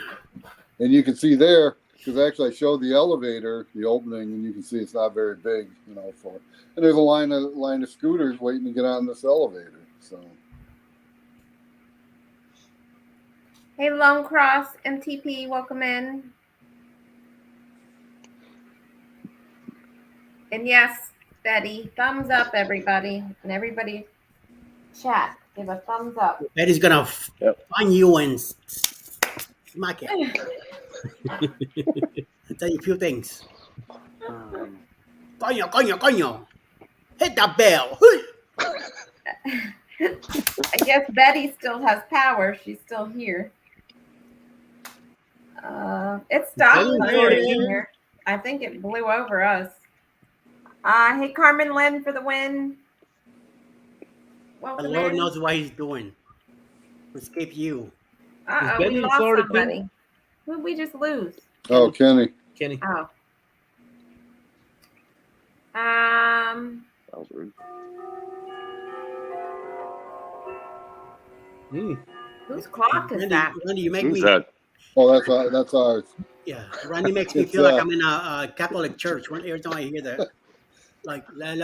and you can see there because actually I showed the elevator, the opening, and you can see it's not very big, and there's a line of scooters waiting to get on this elevator. So Hey, Lone Cross MTP, welcome in. And yes, Betty, thumbs up, everybody, and everybody chat. Give a thumbs up. Betty's gonna find you and smack it. I'll tell you a few things. Coño. Hit that bell. I guess Betty still has power. She's still here. It stopped here. I think it blew over us. Hey, Carmen Lynn for the win. The Welcome Lord in. knows what He's doing. Escape you. Uh-oh, Is we Betty in lost Florida too? somebody. Who did we just lose? oh, Kenny, Kenny. Oh. That was rude. Whose clock is that? Randy, you make Who's me. that? oh, that's ours. Yeah, Randy makes me It's, feel like I'm in a Catholic church. Every time I hear that, like I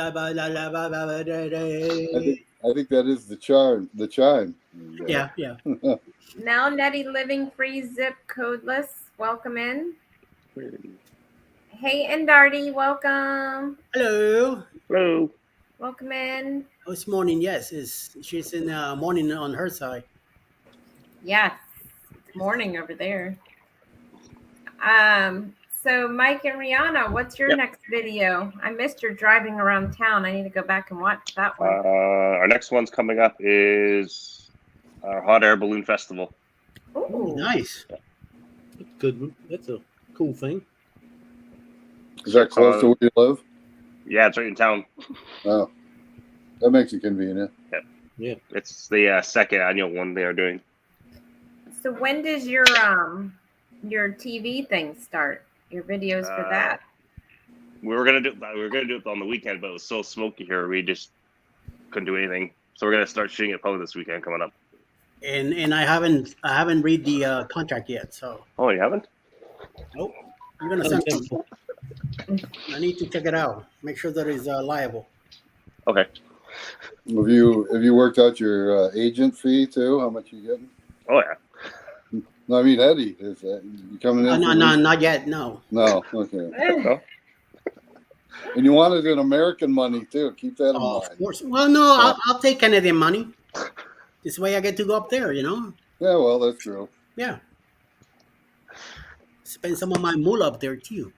think that is the chime. yeah. Now Nettie living free zip codeless. Welcome in. Hey, Endarty, welcome. Hello. Hello. Welcome in. Oh, it's morning. Yes, she's in morning on her side. Yes, it's morning over there. So Mike and Rihanna, what's your Yep. next video? I missed your driving around town. I need to go back and watch that one. Our next one's coming up is our hot air balloon festival. Ooh, Ooh. nice. That's good. That's a cool thing. Is that close to where you live? Yeah, it's right in town. Oh, that makes it convenient. Yeah. It's the second annual one they are doing. So when does your TV thing start? Your videos for that? We were gonna do it on the weekend, but it was so smoky here, we just couldn't do anything. So we're gonna start shooting it probably this weekend coming up. And I haven't read the contract yet, so Oh, you haven't? nope. You're gonna send something. I need to check it out. Make sure that it's liable. Okay. Have you worked out your agent fee too? How much you getting? Oh yeah. No, I mean Eddie. Is that you coming in? No, not yet. No. No. Okay. No? And you wanted an American money too. Keep that in Of mind. course. Well, no, I'll take Canadian money. This way I get to go up there, you know? Yeah, well, that's true. Yeah. Spend some of my moolah up there, too.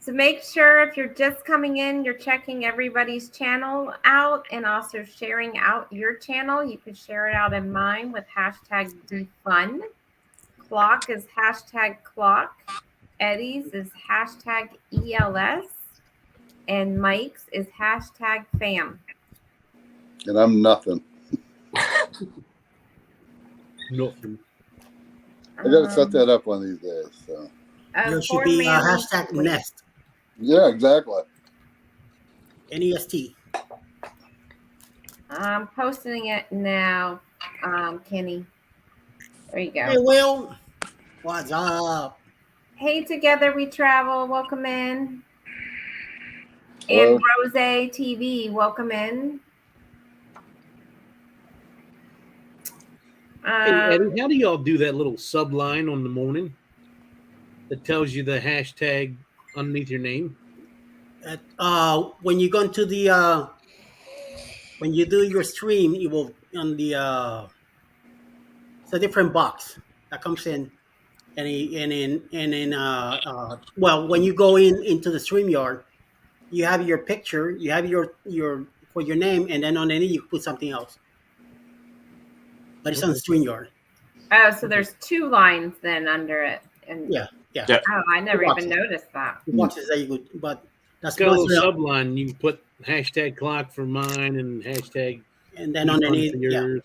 So make sure if you're just coming in, you're checking everybody's channel out and also sharing out your channel. You could share it out in mine with hashtag defund. Clock is hashtag clock. Eddie's is hashtag ELS. And Mike's is hashtag fam. And I'm nothing. Nothing. I gotta set that up one of these days. So. There should be a hashtag nest. Yeah, exactly. NEST. I'm posting it now, Kenny. There you go. Hey, Will. What's up? Hey, Together We Travel, welcome in. Hello. And Rose TV, welcome in. Hey, Eddie, how do y'all do that little subline on the morning that tells you the hashtag underneath your name? When you go into the when you do your stream, it will on the it's a different box that comes in, well, when you go into the StreamYard, you have your picture, you have your for your name, and then underneath you put something else. But it's on StreamYard. Oh, so there's two lines then under it. And Yeah. Oh, I never even noticed that. The boxes that you could, but that's It's got a little subline. You can put hashtag clock for mine and hashtag and then underneath for yours.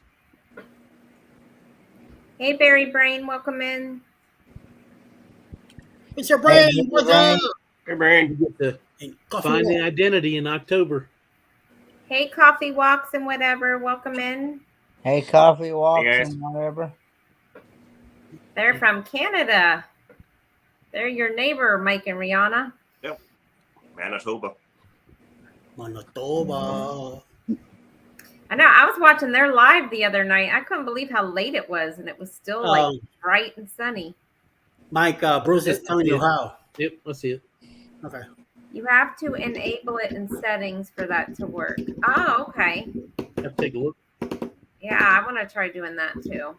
Yeah. Hey, Barry Brain, welcome in. Mr. Brain, what's up? Hey, Brain. You get to find the identity in October. Hey, Coffee Walks and whatever, welcome in. Hey, Coffee Walks Hey, and whatever. They're from Canada. They're your neighbor, Mike and Rihanna. Yep. Manitoba. I know. I was watching their live the other night. I couldn't believe how late it was, and it was still like bright and sunny. Mike, Bruce is telling you how. Yep, let's see it. Okay. You have to enable it in settings for that to work. Oh, okay. Have to take a look. Yeah, I want to try doing that too.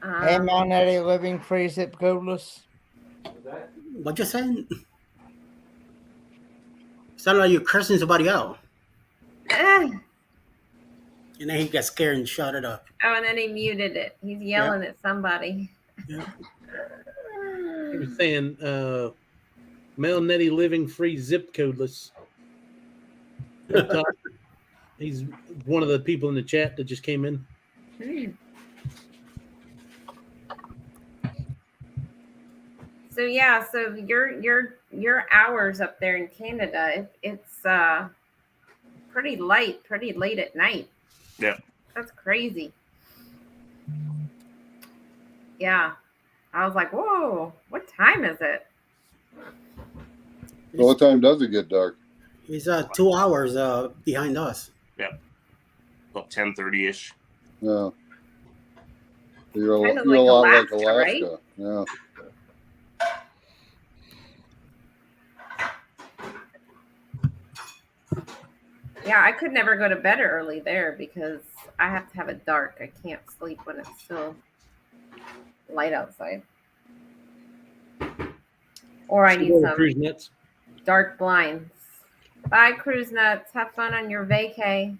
Hey, Mount Eddie, living free, zip codeless. What you saying? Sound like you're cursing somebody out. And then he got scared and shut it up. Oh, and then he muted it. He's yelling at somebody. Yeah. He was saying, Mel Nettie living free zip codeless. He's one of the people in the chat that just came in. So yeah, so your hours up there in Canada, it's pretty late at night. Yeah. That's crazy. Yeah. I was like, whoa, what time is it? So what time does it get dark? He's 2 hours behind us. Yeah. About 10:30-ish. Yeah. You're Kind of a lot like Alaska, right? Alaska. Yeah. Yeah, I could never go to bed early there because I have to have it dark. I can't sleep when it's still light outside. Or I need some Cruise nuts. dark blinds. Bye, Cruise Nuts. Have fun on your vacay.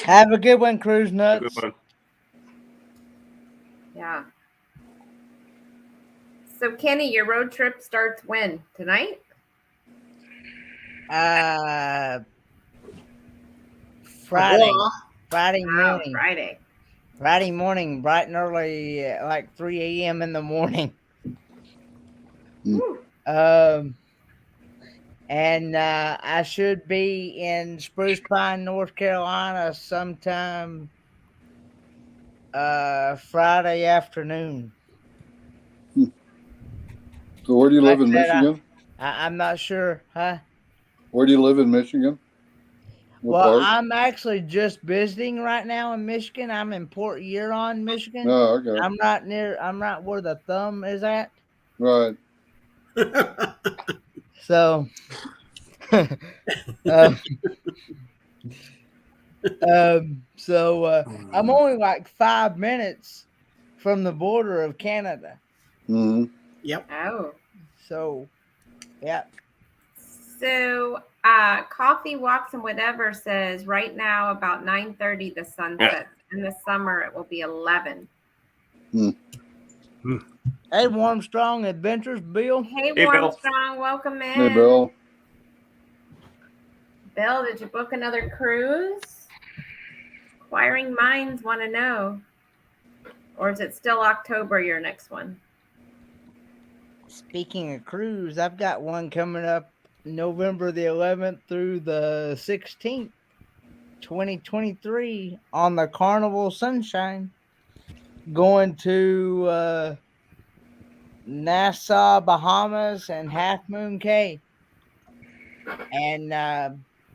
Have a good one, Cruise Good Nuts. one. Yeah. So, Kenny, your road trip starts when? Tonight? Friday. Wow. Friday Wow, morning. Friday. Friday morning, bright and early, like 3 a.m. in the morning. Whew. And I should be in Spruce Pine, North Carolina sometime Friday afternoon. So where do you live in Like that, Michigan? I'm not sure, huh? Where do you live in Michigan? What Well, part? I'm actually just visiting right now in Michigan. I'm in Port Huron, Michigan. Oh, okay. I'm right where the thumb is at. Right. So, I'm only like 5 minutes from the border of Canada. Mm-hmm. Yep. Oh. So, yeah. So, Coffee Walks and Whatever says right now about 9:30 the sun sets. In the summer, it will be 11. Hey, Warmstrong Adventures, Bill. Hey, Hey, Bill. Warmstrong, welcome in. Hey, Bill. Bill, did you book another cruise? Inquiring minds want to know. Or is it still October, your next one? Speaking of cruise, I've got one coming up November the 11th through the 16th, 2023 on the Carnival Sunshine. Going to Nassau, Bahamas and Half Moon Cay. And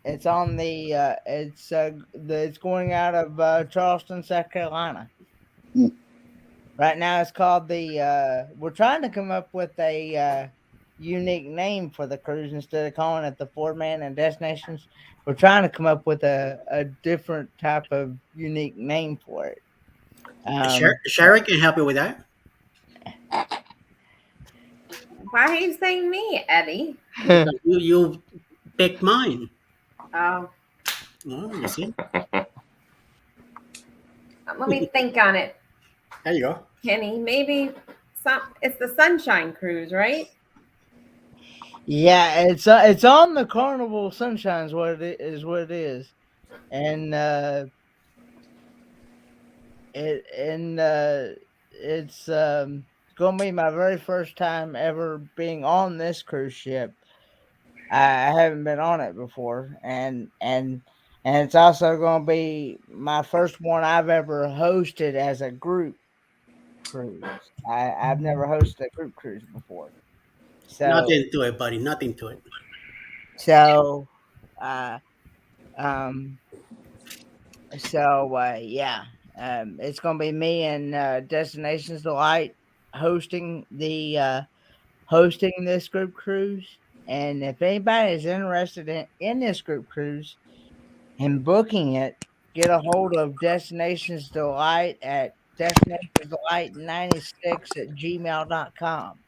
it's on the it's going out of Charleston, South Carolina. Right now it's called the we're trying to come up with a unique name for the cruise instead of calling it the 4-Man and Destinations. We're trying to come up with a different type of unique name for it. Sherry can help you with that. Why are you saying me, Eddie? You picked mine. Oh, Oh, you see? let me think on it, There you go. Kenny. Maybe it's the Sunshine Cruise, right? Yeah, it's on the Carnival Sunshine is what it is. And it's gonna be my very first time ever being on this cruise ship. I haven't been on it before, and it's also gonna be my first one I've ever hosted as a group cruise. I've never hosted a group cruise before. Nothing to it, buddy. Nothing to it. So yeah, it's gonna be me and Destinations Delight hosting this group cruise. And if anybody is interested in this group cruise and booking it, get a hold of Destinations Delight at destinationsdelight96@gmail.com.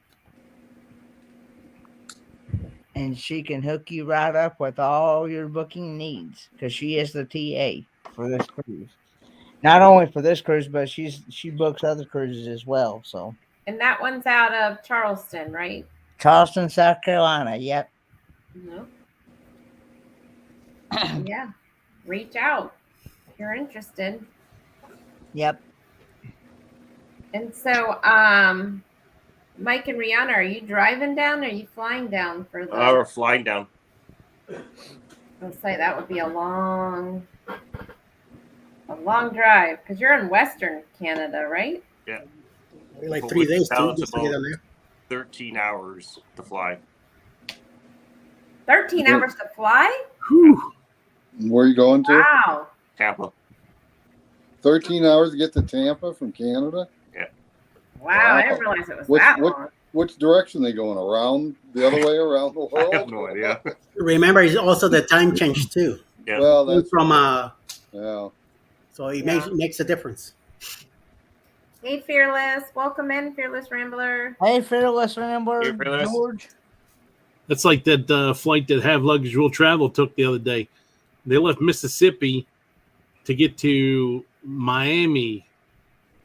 And she can hook you right up with all your booking needs because she is the TA for this cruise. Not only for this cruise, but she books other cruises as well. So, And that one's out of Charleston, right? Charleston, South Carolina. Yep. No. Yeah. Reach out if you're interested. Yep. And so, Mike and Rihanna, are you driving down or are you flying down for the? We're flying down. I'll say that would be a long drive because you're in Western Canada, right? Yeah. Like 3 days too, It's just to get about on there. 13 hours to fly. 13 hours to fly? Whew. Where are you going to? Wow. Tampa. 13 hours to get to Tampa from Canada? Wow, I Wow. didn't realize it was that long. Which direction they going? Around the other way around the world? I have no idea. Remember, it's also the time change too. Yeah. Well, that's From yeah. so it makes a difference. Hey, Fearless. Welcome in, Fearless Rambler. Hey, Fearless Rambler, Hey, Fearless. George. That's like that flight that Have Luggage Will Travel took the other day. They left Mississippi to get to Miami,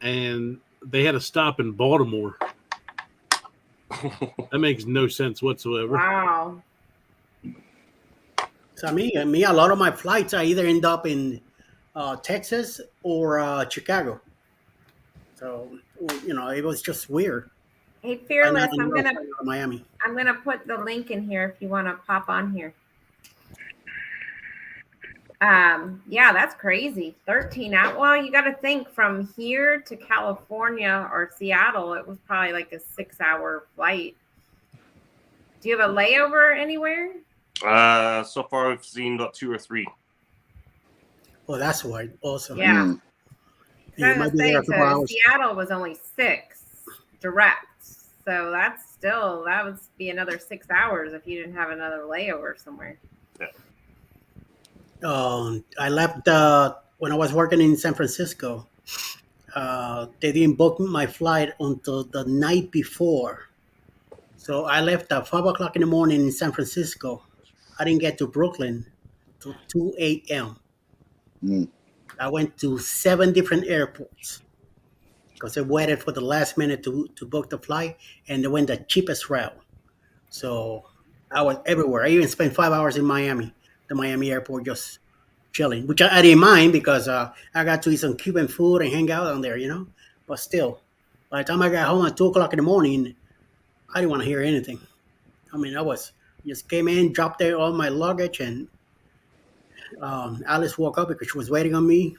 and they had a stop in Baltimore. That makes no sense whatsoever. Wow. So me, a lot of my flights I either end up in Texas or Chicago. So it was just weird. Hey, Why Fearless. not in I'm gonna Miami. put the link in here if you want to pop on here. Yeah, that's crazy. 13 hours. Well, you got to think from here to California or Seattle, it was probably like a 6-hour flight. Do you have a layover anywhere? So far, we've seen about 2 or 3. Well, that's why. Also, Yeah. Mm. you I was might be gonna there a say, couple so hours. Seattle was only 6 direct. So that would be another 6 hours if you didn't have another layover somewhere. I left when I was working in San Francisco. They didn't book my flight until the night before. So I left at 5 o'clock in the morning in San Francisco. I didn't get to Brooklyn till 2 a.m. Mm. I went to 7 different airports because I waited for the last minute to book the flight, and they went the cheapest route. So I was everywhere. I even spent 5 hours in Miami, the Miami airport, just chilling, which I didn't mind because I got to eat some Cuban food and hang out on there, But still, by the time I got home at 2 o'clock in the morning, I didn't want to hear anything. I mean, just came in, dropped there all my luggage, and Alice woke up because she was waiting on me.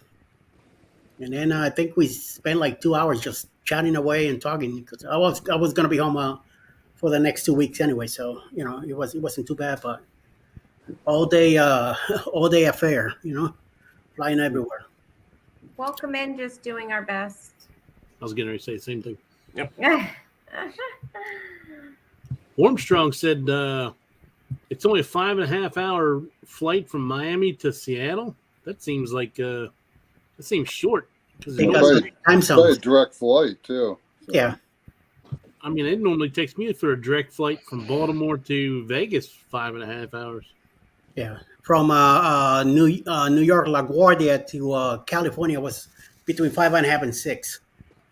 And then I think we spent like 2 hours just chatting away and talking because I was gonna be home for the next 2 weeks anyway. So it wasn't too bad, but all day all day affair, flying everywhere. Welcome in, just doing our best. I was getting ready to say the same thing. Yeah. Armstrong said it's only a 5.5 hour flight from Miami to Seattle. That seems short. Because Well, of probably, the time probably a zones. direct flight too. So. Yeah. I mean, it normally takes me for a direct flight from Baltimore to Vegas 5.5 hours. Yeah. From New York LaGuardia to California was between 5.5 and 6.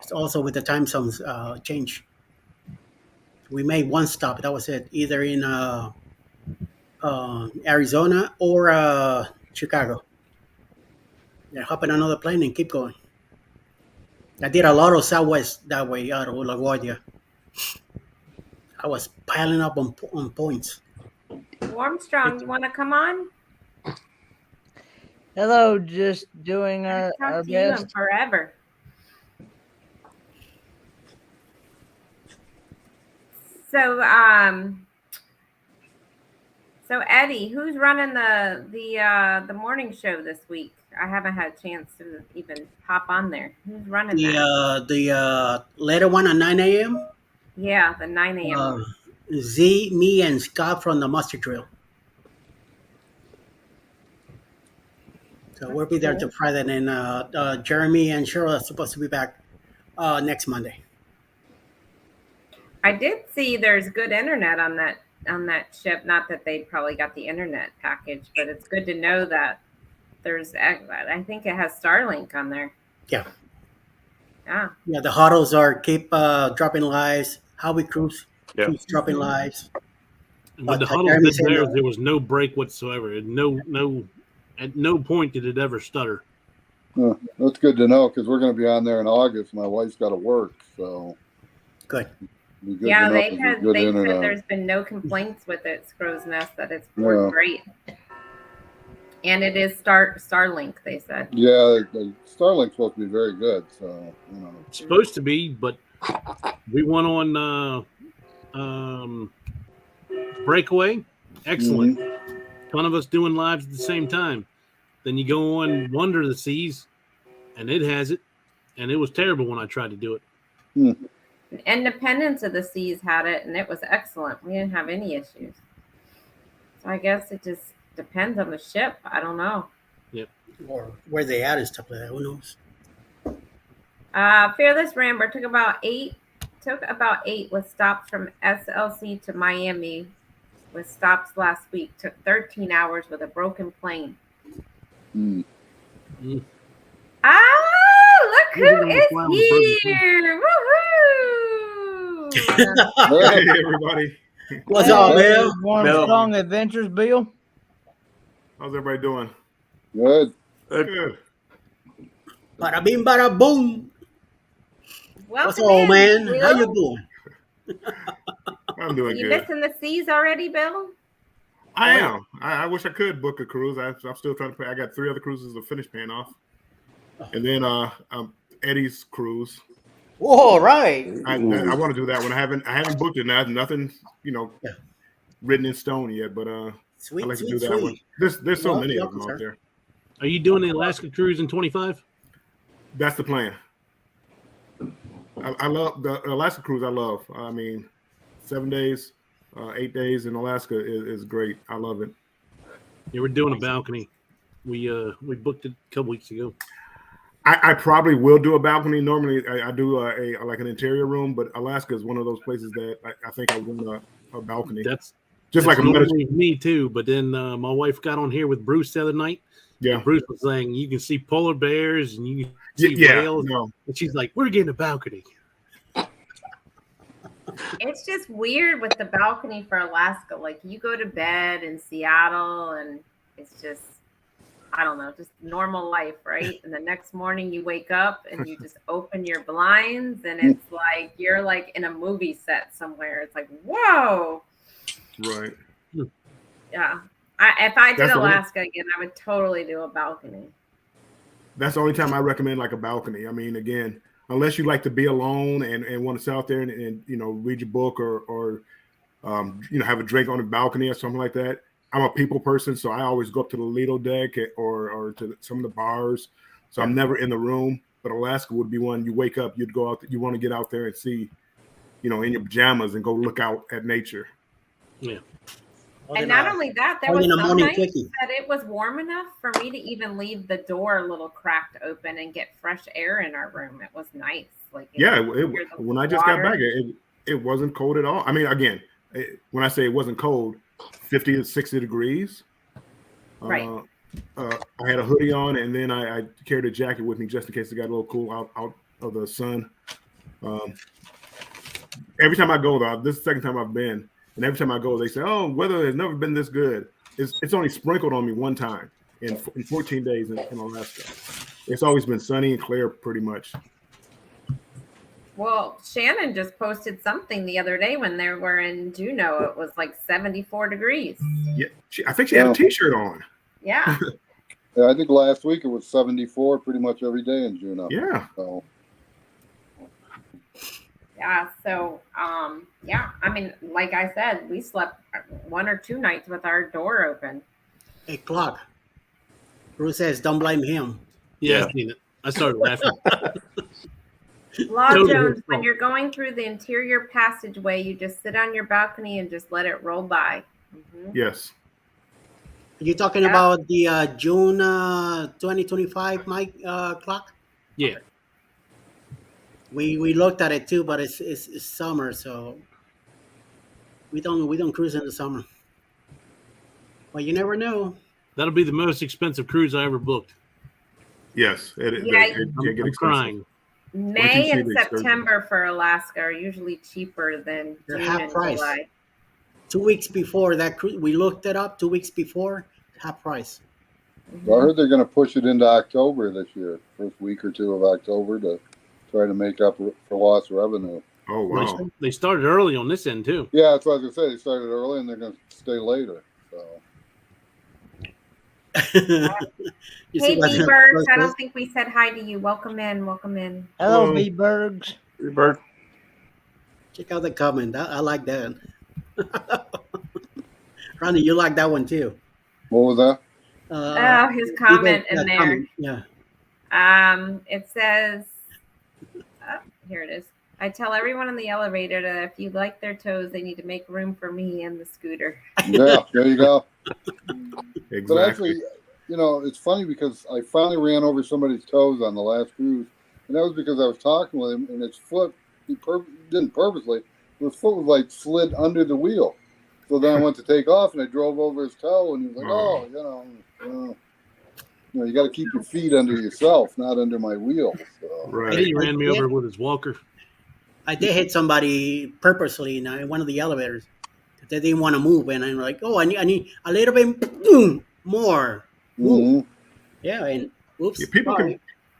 It's also with the time zones change. We made one stop. That was it, either in Arizona or Chicago. Yeah, hop in another plane and keep going. I did a lot of Southwest that way out of LaGuardia. I was piling up on points. Armstrong, you want to come on? Hello, just doing I our haven't talked to you in best. forever. So Eddie, who's running the morning show this week? I haven't had a chance to even hop on there. Who's running that? The later one at 9 a.m. Yeah, the 9 a.m. one. Z, me, and Scott from the Mustard Drill. So we'll be there Cool. till Friday, and then Jeremy and Cheryl are supposed to be back next Monday. I did see there's good internet on that ship. Not that they probably got the internet package, but it's good to know that I think it has Starlink on there. Yeah. Yeah. Yeah, the huddles keep dropping lives. How we cruise Yeah. keeps dropping lives. And with But the huddle Jeremy did said there, no. there was no break whatsoever. At no point did it ever stutter. That's good to know because we're going to be on there in August. My wife's got to work, so Good. it'd be good Yeah, to know they if had there's good they said internet. there's been no complaints with it, Crow's Nest, that it's worked great. And it is Starlink, they said. Yeah, Starlink's supposed to be very good, so It's supposed to be, but we went on breakaway. Excellent. Ton of us doing lives at the same time. Then you go on Wonder of the Seas, and it has it, and it was terrible when I tried to do it. Independence of the Seas had it, and it was excellent. We didn't have any issues. So I guess it just depends on the ship. I don't know. Or where they at and stuff like that. Who knows? Fearless Ramber took about eight with stops from SLC to Miami. With stops last week, took 13 hours with a broken plane. Mm. Mm. Look You're who gonna is fly on the broken plane. here! Woohoo! Hey, everybody. What's up, Hey, Bill? Armstrong Adventures, Bill. How's everybody doing? Good. Good. Bada bing, bada boom. What's Welcome up, in, man? How you Bill. doing? I'm doing You good. missing the seas already, Bill? I am. I wish I could book a cruise. I'm still trying to pay. I got 3 other cruises to finish paying off. And then Eddie's cruise. All right. I want to do that one. I haven't booked it now. Nothing, written in stone yet, but Sweet, I'd like to sweet, do that one. sweet. There's so many of welcome, them out sir. there. Are you doing the Alaska cruise in 25? That's the plan. I love the Alaska cruise. I love. I mean, 7 days, 8 days in Alaska is great. I love it. Yeah, we're doing a balcony. We booked it a couple weeks ago. I probably will do a balcony. Normally, I do like an interior room, but Alaska is one of those places that I think I want a balcony. That's just like a normally me too. But then my wife got on here with Bruce the other night. Yeah, and Bruce was saying you can see polar bears and you can see whales. No. And she's like, "We're getting a balcony." It's just weird with the balcony for Alaska. Like you go to bed in Seattle and it's just, I don't know, just normal life, right? And the next morning you wake up and you just open your blinds and it's like you're like in a movie set somewhere. It's like, whoa. Right. Yeah. If I did That's Alaska again, I would totally do a balcony. That's the only time I recommend like a balcony. I mean, again, unless you like to be alone and want to sit out there and read your book or have a drink on the balcony or something like that. I'm a people person, so I always go up to the Lido deck or to some of the bars. So I'm never in the room. But Alaska would be one. You wake up, you'd go out. You want to get out there and see, in your pajamas and go look out at nature. Yeah. And not only that, there was some nights that it was warm enough for me to even leave the door a little cracked open and get fresh air in our room. It was nice. Like When I just got back, it wasn't cold at all. I mean, again, when I say it wasn't cold, 50 to 60 degrees. Right. I had a hoodie on, and then I carried a jacket with me just in case it got a little cool out of the sun. Every time I go, though, this is the second time I've been. And every time I go, they say, "Oh, weather has never been this good." It's only sprinkled on me one time in 14 days in Alaska. It's always been sunny and clear, pretty much. Well, Shannon just posted something the other day when they were in Juneau. It was like 74 degrees. Yeah, I think she had a T-shirt on. Yeah. Yeah, I think last week it was 74 pretty much every day in Juneau. Yeah. So. Yeah. So, I mean, like I said, we slept 1 or 2 nights with our door open. Hey, Clark. Bruce says, don't blame him. Yeah, I seen it. I started laughing. Law Jones, when you're going through the interior passageway, you just sit on your balcony and just let it roll by. Mm-hmm. Yes. Are you talking about the June 2025 clock? Yeah. We looked at it too, but it's summer, so we don't cruise in the summer. But you never know. That'll be the most expensive cruise I ever booked. Yes. I'm crying. May and September for Alaska are usually cheaper than They're June half and price. July. 2 weeks before that cruise, we looked it up. 2 weeks before, half price. Mm-hmm. I heard they're going to push it into October this year, first week or 2 of October, to try to make up for lost revenue. Oh, wow. They started early on this end, too. Yeah, that's what I was going to say. They started early and they're going to stay later. So. Hey, B-Birds. I don't think we said hi to you. Welcome in. Welcome in. Hello, B-Birds. B-Bird. Check out the comment. I like that. Ronnie, you like that one too. What was that? His comment in there. Comment. Yeah. It says, here it is. I tell everyone in the elevator that if you like their toes, they need to make room for me and the scooter. Yeah, there you go. Exactly. But actually, it's funny because I finally ran over somebody's toes on the last cruise, and that was because I was talking with him, and his foot, he didn't purposely, but his foot was like slid under the wheel. So then I went to take off, and I drove over his toe, and he was like, "Oh, you got to keep your feet under yourself, not under my wheels." So. Right. He ran me over with his walker. I did hit somebody purposely in one of the elevators. They didn't want to move, and I'm like, "Oh, I need a little bit more." Mm-hmm. Yeah, and oops. Yeah,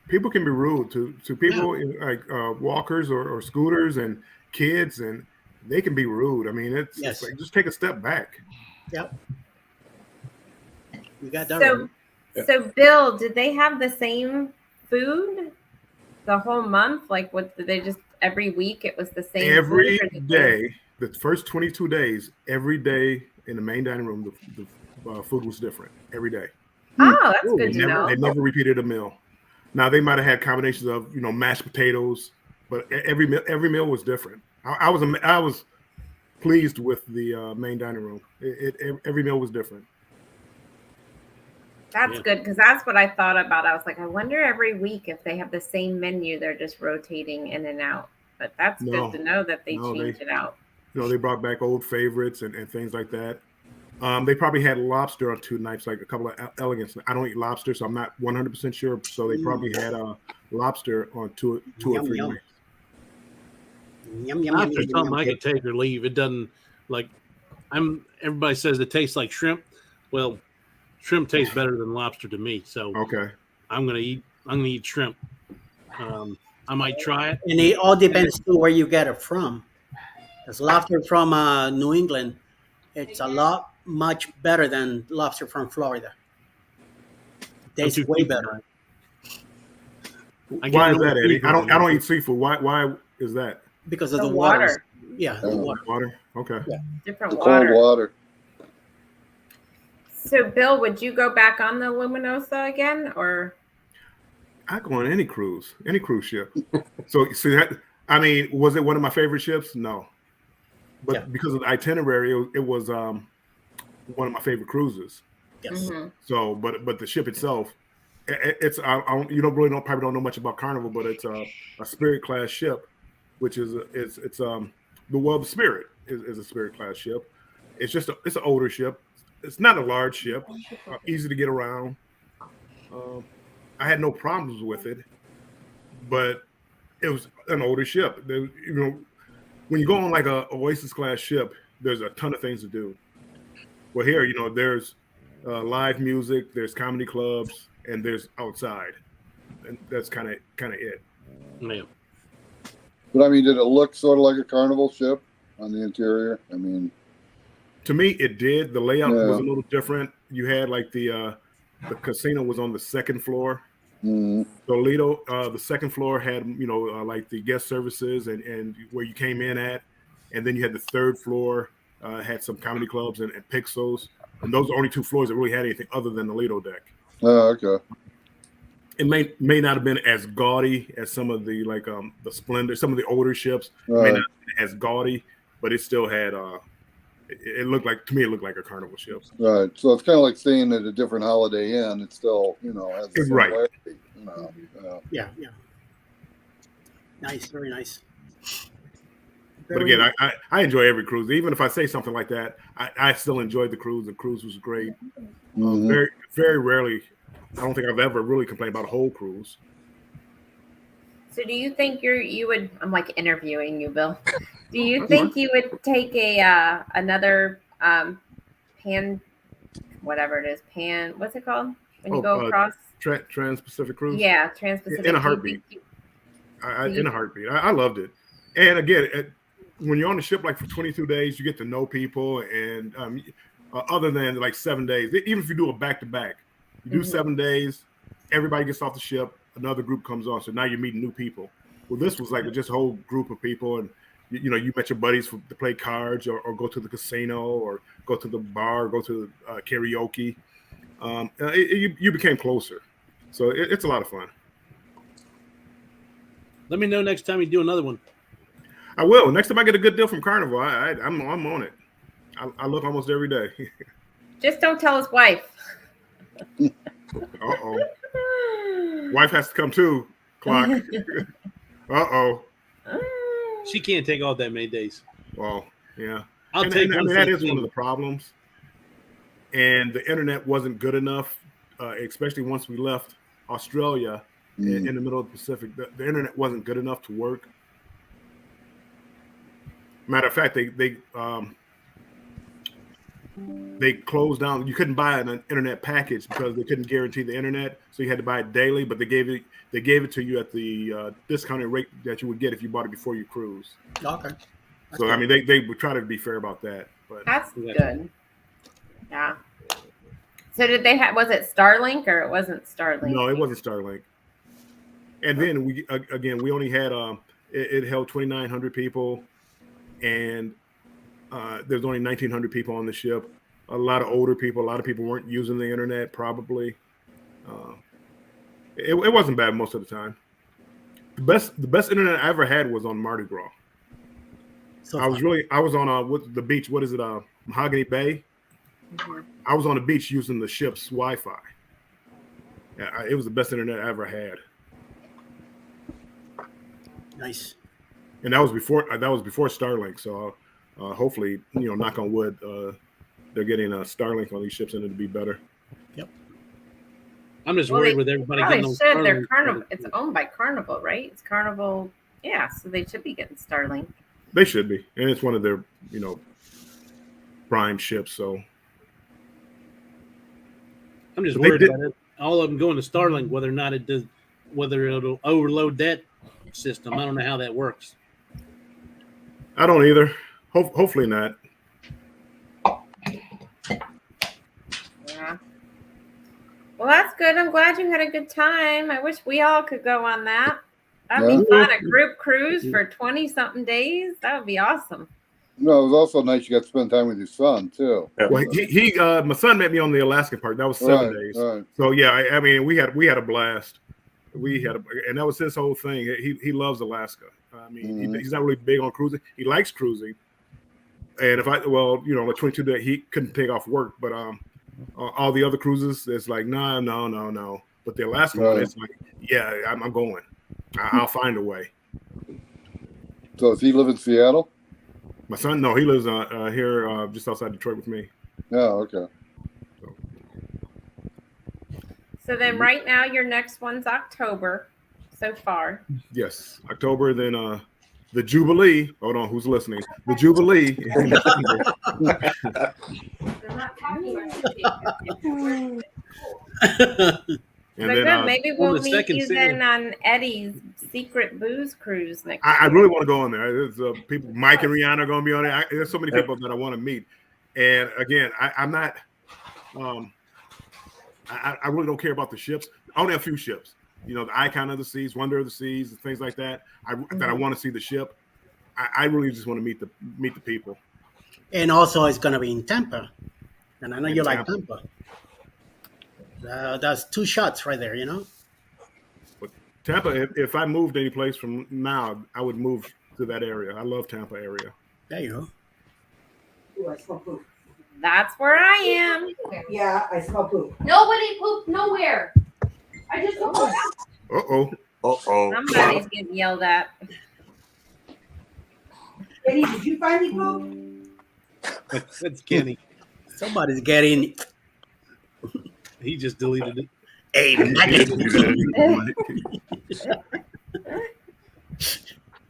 people can be rude to people like walkers or scooters and kids, and they can be rude. I mean, it's like just take a step back. Yep. You got that So, right. so Bill, did they have the same food the whole month? Like, what did they just every week? It was the same Every food, or did day. The first 22 days, every day in the main dining room, the food was different every day. Oh, that's good to know. They never repeated a meal. Now they might have had combinations of mashed potatoes, but every meal was different. I was pleased with the main dining room. Every meal was different. That's good, because that's what I thought about. I was like, I wonder every week if they have the same menu, they're just rotating in and out. But that's good to know that they change it out. They brought back old favorites and things like that. They probably had lobster on 2 nights, like a couple of elegance. I don't eat lobster, so I'm not 100% sure. So they probably had lobster on two or 3 nights. Lobster's something I could take or leave. It doesn't everybody says it tastes like shrimp. Well, shrimp tastes better than lobster to me. So okay, I'm gonna eat shrimp. I might try it. And it all depends to where you get it from. Because lobster from New England, it's much better than lobster from Florida. It tastes way better. Why is that, Eddie? I don't eat seafood. Why is that? Because of the water. Yeah, the water. Okay. Yeah. Different cold water. So, Bill, would you go back on the Luminosa again, or? I go on any cruise ship. So, see that? I mean, was it one of my favorite ships? No, but because of the itinerary, it was one of my favorite cruises. Yes. Mm-hmm. So, but the ship itself, it's probably don't know much about Carnival, but it's a Spirit class ship, which is the Spirit is a Spirit class ship. It's just it's an older ship. It's not a large ship, easy to get around. I had no problems with it, but it was an older ship. When you go on like a Oasis class ship, there's a ton of things to do. Well, here, there's live music, there's comedy clubs, and there's outside, and that's kind of it. Yeah. But I mean, did it look sort of like a Carnival ship on the interior? I mean, to me, it did. The layout was a little different. You had like the casino was on the second floor. Mm-hmm. So Lido, the second floor had like the guest services and where you came in at, and then you had the third floor had some comedy clubs and Pixels, and those are the only 2 floors that really had anything other than the Lido deck. Oh, okay. It may not have been as gaudy as some of the the Splendor, some of the older ships. Right. May not have been as gaudy, but it still had it looked like a Carnival ship. Right. So it's kind of like staying at a different Holiday Inn. It still, has the right. Yeah. Nice, very nice. But again, I enjoy every cruise. Even if I say something like that, I still enjoyed the cruise. The cruise was great. Mm-hmm. Very, very rarely, I don't think I've ever really complained about a whole cruise. So do you think you would? I'm like interviewing you, Bill. Do you think you would take another whatever it is, what's it called when you go across? Trans-Pacific cruise. Yeah, Trans-Pacific. In a heartbeat. In a heartbeat. I loved it. And again, when you're on the ship like for 22 days, you get to know people. And other than like 7 days, even if you do a back-to-back, you do 7 days, everybody gets off the ship, another group comes on. So now you're meeting new people. Well, this was like just a whole group of people. And, you met your buddies to play cards or go to the casino or go to the bar, or go to karaoke. You became closer. So it's a lot of fun. Let me know next time you do another one. I will. Next time I get a good deal from Carnival, I'm on it. I look almost every day. Just don't tell his wife. Uh-oh. Wife has to come too. clock. Uh-oh. She can't take all that many days. Well, yeah. I'll And take I one. mean, that is one of the problems. And the internet wasn't good enough, especially once we left Australia in the middle of the Pacific. The internet wasn't good enough to work. Matter of fact, they closed down. You couldn't buy an internet package because they couldn't guarantee the internet, so you had to buy it daily. But they gave it to you at the discounted rate that you would get if you bought it before you cruise. Okay. So I mean, they would try to be fair about that. But That's good. Yeah. So did they have? Was it Starlink or it wasn't Starlink? no, it wasn't Starlink. And then we only had it held 2,900 people, and there's only 1,900 people on the ship. A lot of older people. A lot of people weren't using the internet. Probably, it wasn't bad most of the time. The best internet I ever had was on Mardi Gras. So I was on the beach. What is it? Mahogany Bay. Mhm. I was on the beach using the ship's Wi-Fi. Yeah, it was the best internet I ever had, nice. and that was before Starlink. So hopefully, knock on wood, they're getting a Starlink on these ships, and it'll be better. I'm just Well, worried they with everybody Probably getting on should. They're Starlink. Carnival. It's owned by Carnival, right? It's Carnival. Yeah, so they should be getting Starlink. They should be, and it's one of their prime ships. So I'm just But they worried did- about it. All of them going to Starlink, whether it'll overload that system. I don't know how that works. I don't either. Hopefully not. Yeah. Well, that's good. I'm glad you had a good time. I wish we all could go on that. That'd be Yeah. fun. A group cruise for 20-something days. That would be awesome. No, it was also nice you got to spend time with your son too. Yeah. Well, my son met me on the Alaskan part. That was 7 days. Right. So yeah, I mean, we had a blast. And that was his whole thing. He loves Alaska. I mean, he's not really big on cruising. He likes cruising. And like 22 days, he couldn't take off work. But all the other cruises, it's like no. But the Alaska one, it's like, yeah, I'm going. I'll find a way. So does he live in Seattle? My son, no, he lives here just outside Detroit with me. Yeah, okay. So then right now your next one's October so far. Yes, October. Then the Jubilee. Hold on, who's listening? The Jubilee. in December. And So then good. Maybe on we'll the meet second you season- then on Eddie's secret booze cruise next I year. really want to go on there. There's people. Mike and Rihanna are going to be on it. There's so many people that I want to meet. And again, I'm not. I really don't care about the ships. Only a few ships. The Icon of the Seas, Wonder of the Seas, and things like that. That I want to see the ship. I really just want to meet the people. And also, it's gonna be in Tampa, and I know you like Tampa. Tampa. That's 2 shots right there. But Tampa, if I moved any place from now, I would move to that area. I love Tampa area. There you go. Ooh, I smell poop. That's where I am. Yeah, I smell poop. Nobody pooped nowhere. I just don't know. Uh-oh. Somebody's getting yelled at. Eddie, did you find me poop? That's Kenny. Somebody's getting He just deleted it. a nugget.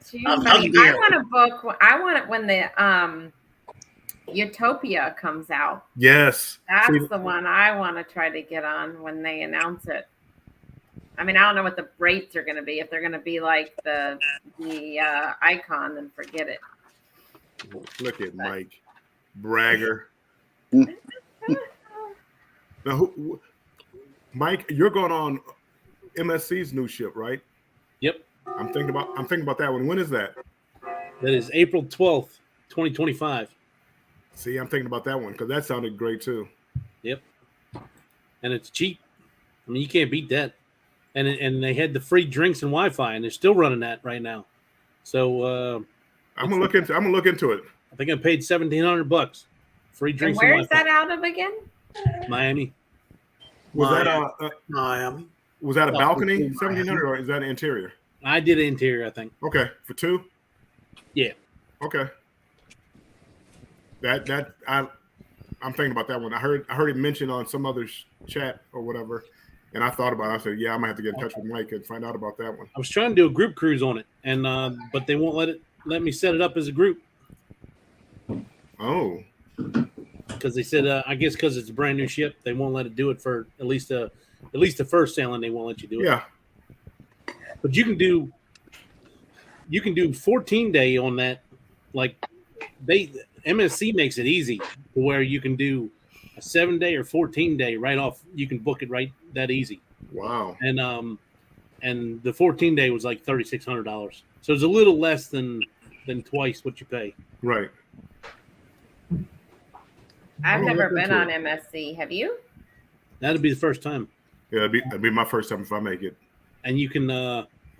Too I'm funny. hungry. I want it when the Utopia comes out. Yes. That's See, the one I want to try to get on when they announce it. I mean, I don't know what the rates are going to be. If they're going to be like the Icon, then forget it. Look at Mike, bragger. Now, Mike, you're going on MSC's new ship, right? Yep. I'm thinking about that one. When is that? That is April 12th, 2025. See, I'm thinking about that one because that sounded great too. Yep. And it's cheap. I mean, you can't beat that. And they had the free drinks and Wi-Fi, and they're still running that right now. So I'm gonna look into it. I think I paid $1,700. Free And drinks where and is Wi-Fi. that out of again? Miami. Was Miami. that Miami. Was that a Oh, balcony, my 1,700, or is that an interior? I did interior, I think. Okay, for 2. Yeah. Okay. I'm thinking about that one. I heard it mentioned on some other chat or whatever, and I thought about it. I said, yeah, I might have to get in touch with Mike and find out about that one. I was trying to do a group cruise on it, and but they won't let me set it up as a group. Oh. Because they said, I guess because it's a brand new ship, they won't let it do it for at least the first sailing. They won't let you do it. Yeah. But you can do 14-day on that. Like MSC makes it easy to where you can do a 7-day or 14-day right off. You can book it right that easy. Wow. And the 14-day was like $3,600. So it's a little less than twice what you pay. Right. I've Well, never look been into on it. MSC. Have you? That'd be the first time. Yeah, it'd be my first time if I make it. And you can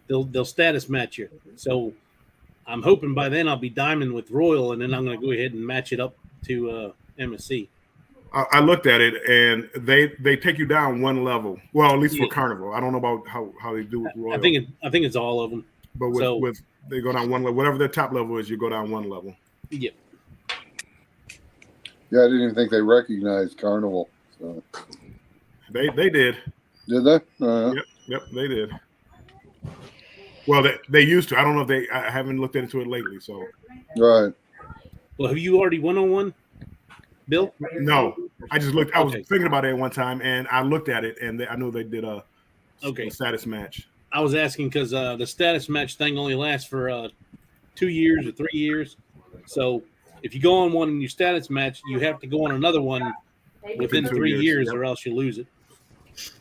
they'll status match you. So I'm hoping by then I'll be diamond with Royal, and then I'm going to go ahead and match it up to MSC. I looked at it, and they take you down one level. Well, at least for Yeah. Carnival. I don't know about how they do with Royal. I think it's all of them. But with they go down one level. Whatever their top level is, you go down one level. Yeah. Yeah, I didn't even think they recognized Carnival. So They did. did they? Yep, they did. Well, they used to. I don't know if I haven't looked into it lately. So Right. Well, have you already won on one, Bill? no, I just looked. I was Okay. thinking about it one time, and I looked at it, and I knew they did a Okay. status match. I was asking because the status match thing only lasts for 2 years or 3 years. So if you go on one and you status match, you have to go on another one within 2 3 years, yep. or else you lose it.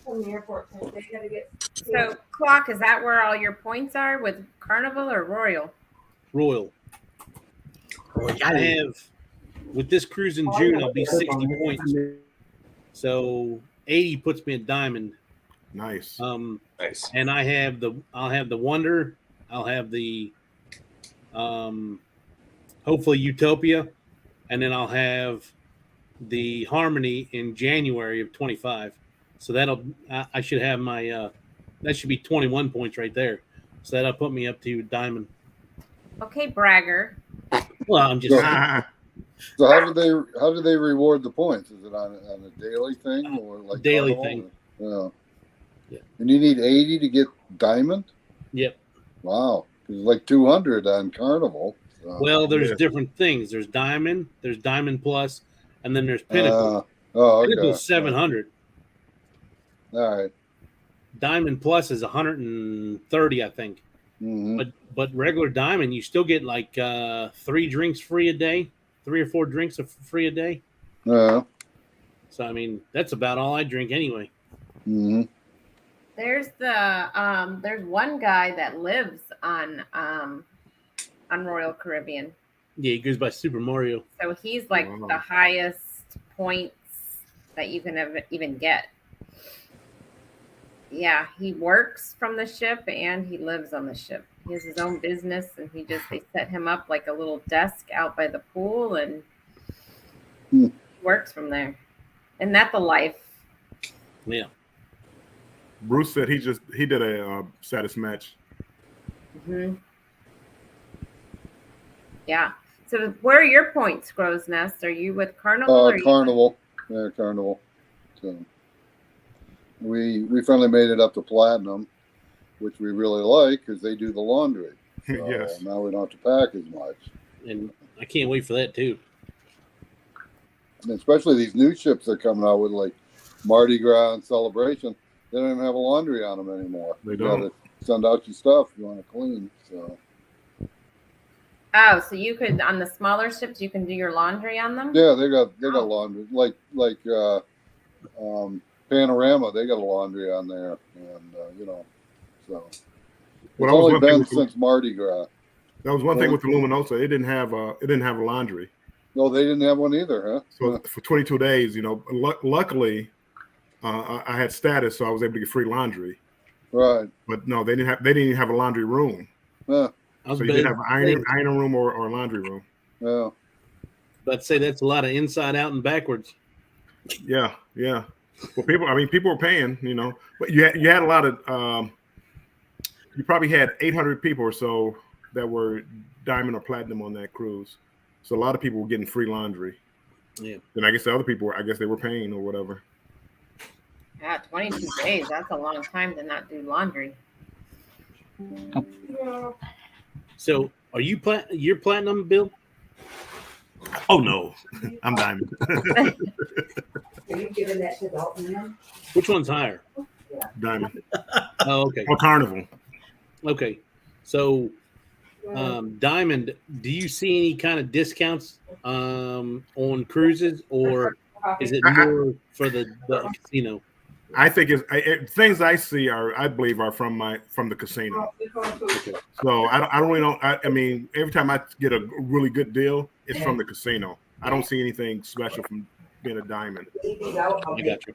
From the airport, they gotta get. So, Clock, is that where all your points are with Carnival or Royal? Royal. I have with this cruise in June, I'll be 60 points. So 80 puts me at diamond. Nice. Nice. And I'll have the Wonder, I'll have the hopefully Utopia, and then I'll have the Harmony in January of 25. So I should have my that should be 21 points right there. So that'll put me up to diamond. Okay, bragger. Well, I'm just So how do they reward the points? Is it on a daily thing or like daily Carnival? thing. Yeah. And you need 80 to get diamond? Yep. Wow. It's like 200 on Carnival. So. Well, there's Yeah. different things. There's Diamond Plus, and then there's Pinnacle. Okay. Pinnacle's 700. All right. Diamond Plus is 130, I think. Mm-hmm. But regular Diamond, you still get like 3 drinks free a day, 3 or 4 drinks free a day. Yeah. So I mean, that's about all I drink anyway. Mm-hmm. There's there's one guy that lives on Royal Caribbean. Yeah, he goes by Super Mario. So he's like Wow. the highest points that you can even get. Yeah, he works from the ship and he lives on the ship. He has his own business, and they set him up like a little desk out by the pool, and he works from there. Isn't that the life? Yeah. Bruce said he did a status match. Mm-hmm. Yeah. So where are your points, Crow's Nest? Are you with Carnival? Or Carnival. Yeah, Carnival. So we finally made it up to platinum, which we really like because they do the laundry. So Yes. now we don't have to pack as much. And I can't wait for that too. And especially these new ships they're coming out with, like Mardi Gras and Celebration. They don't even have a laundry on them anymore. They You don't. gotta send out your stuff if you want to clean. So Oh, so you could, on the smaller ships, you can do your laundry on them? yeah, they got laundry like Panorama. They got a laundry on there, and so it's Well, that was only one thing been with the- since Mardi Gras. That was one thing with the Luminosa. It didn't have a laundry. No, they didn't have one either, huh? So for 22 days, luckily, I had status, so I was able to get free laundry. Right. But no, they didn't even have a laundry room. Yeah. So you didn't have an iron room or a laundry room. Yeah. But say that's a lot of inside out and backwards. Yeah, yeah. Well, people were paying, you know, but you had a lot of, you probably had 800 people or so that were diamond or platinum on that cruise. So a lot of people were getting free laundry. Yeah. And I guess the other people, I guess they were paying or whatever. Yeah, 22 days. That's a long time to not do laundry. So are you're platinum, Bill? Oh no, I'm diamond. Are you giving that to Dalton now? Which one's higher? Diamond. Oh, okay. Or Carnival. Okay. So Diamond, do you see any kind of discounts on cruises, or is it more for the casino? I think things I see I believe are from the casino. So I don't really know. I mean, every time I get a really good deal, it's from the casino. I don't see anything special from being a diamond. I got you.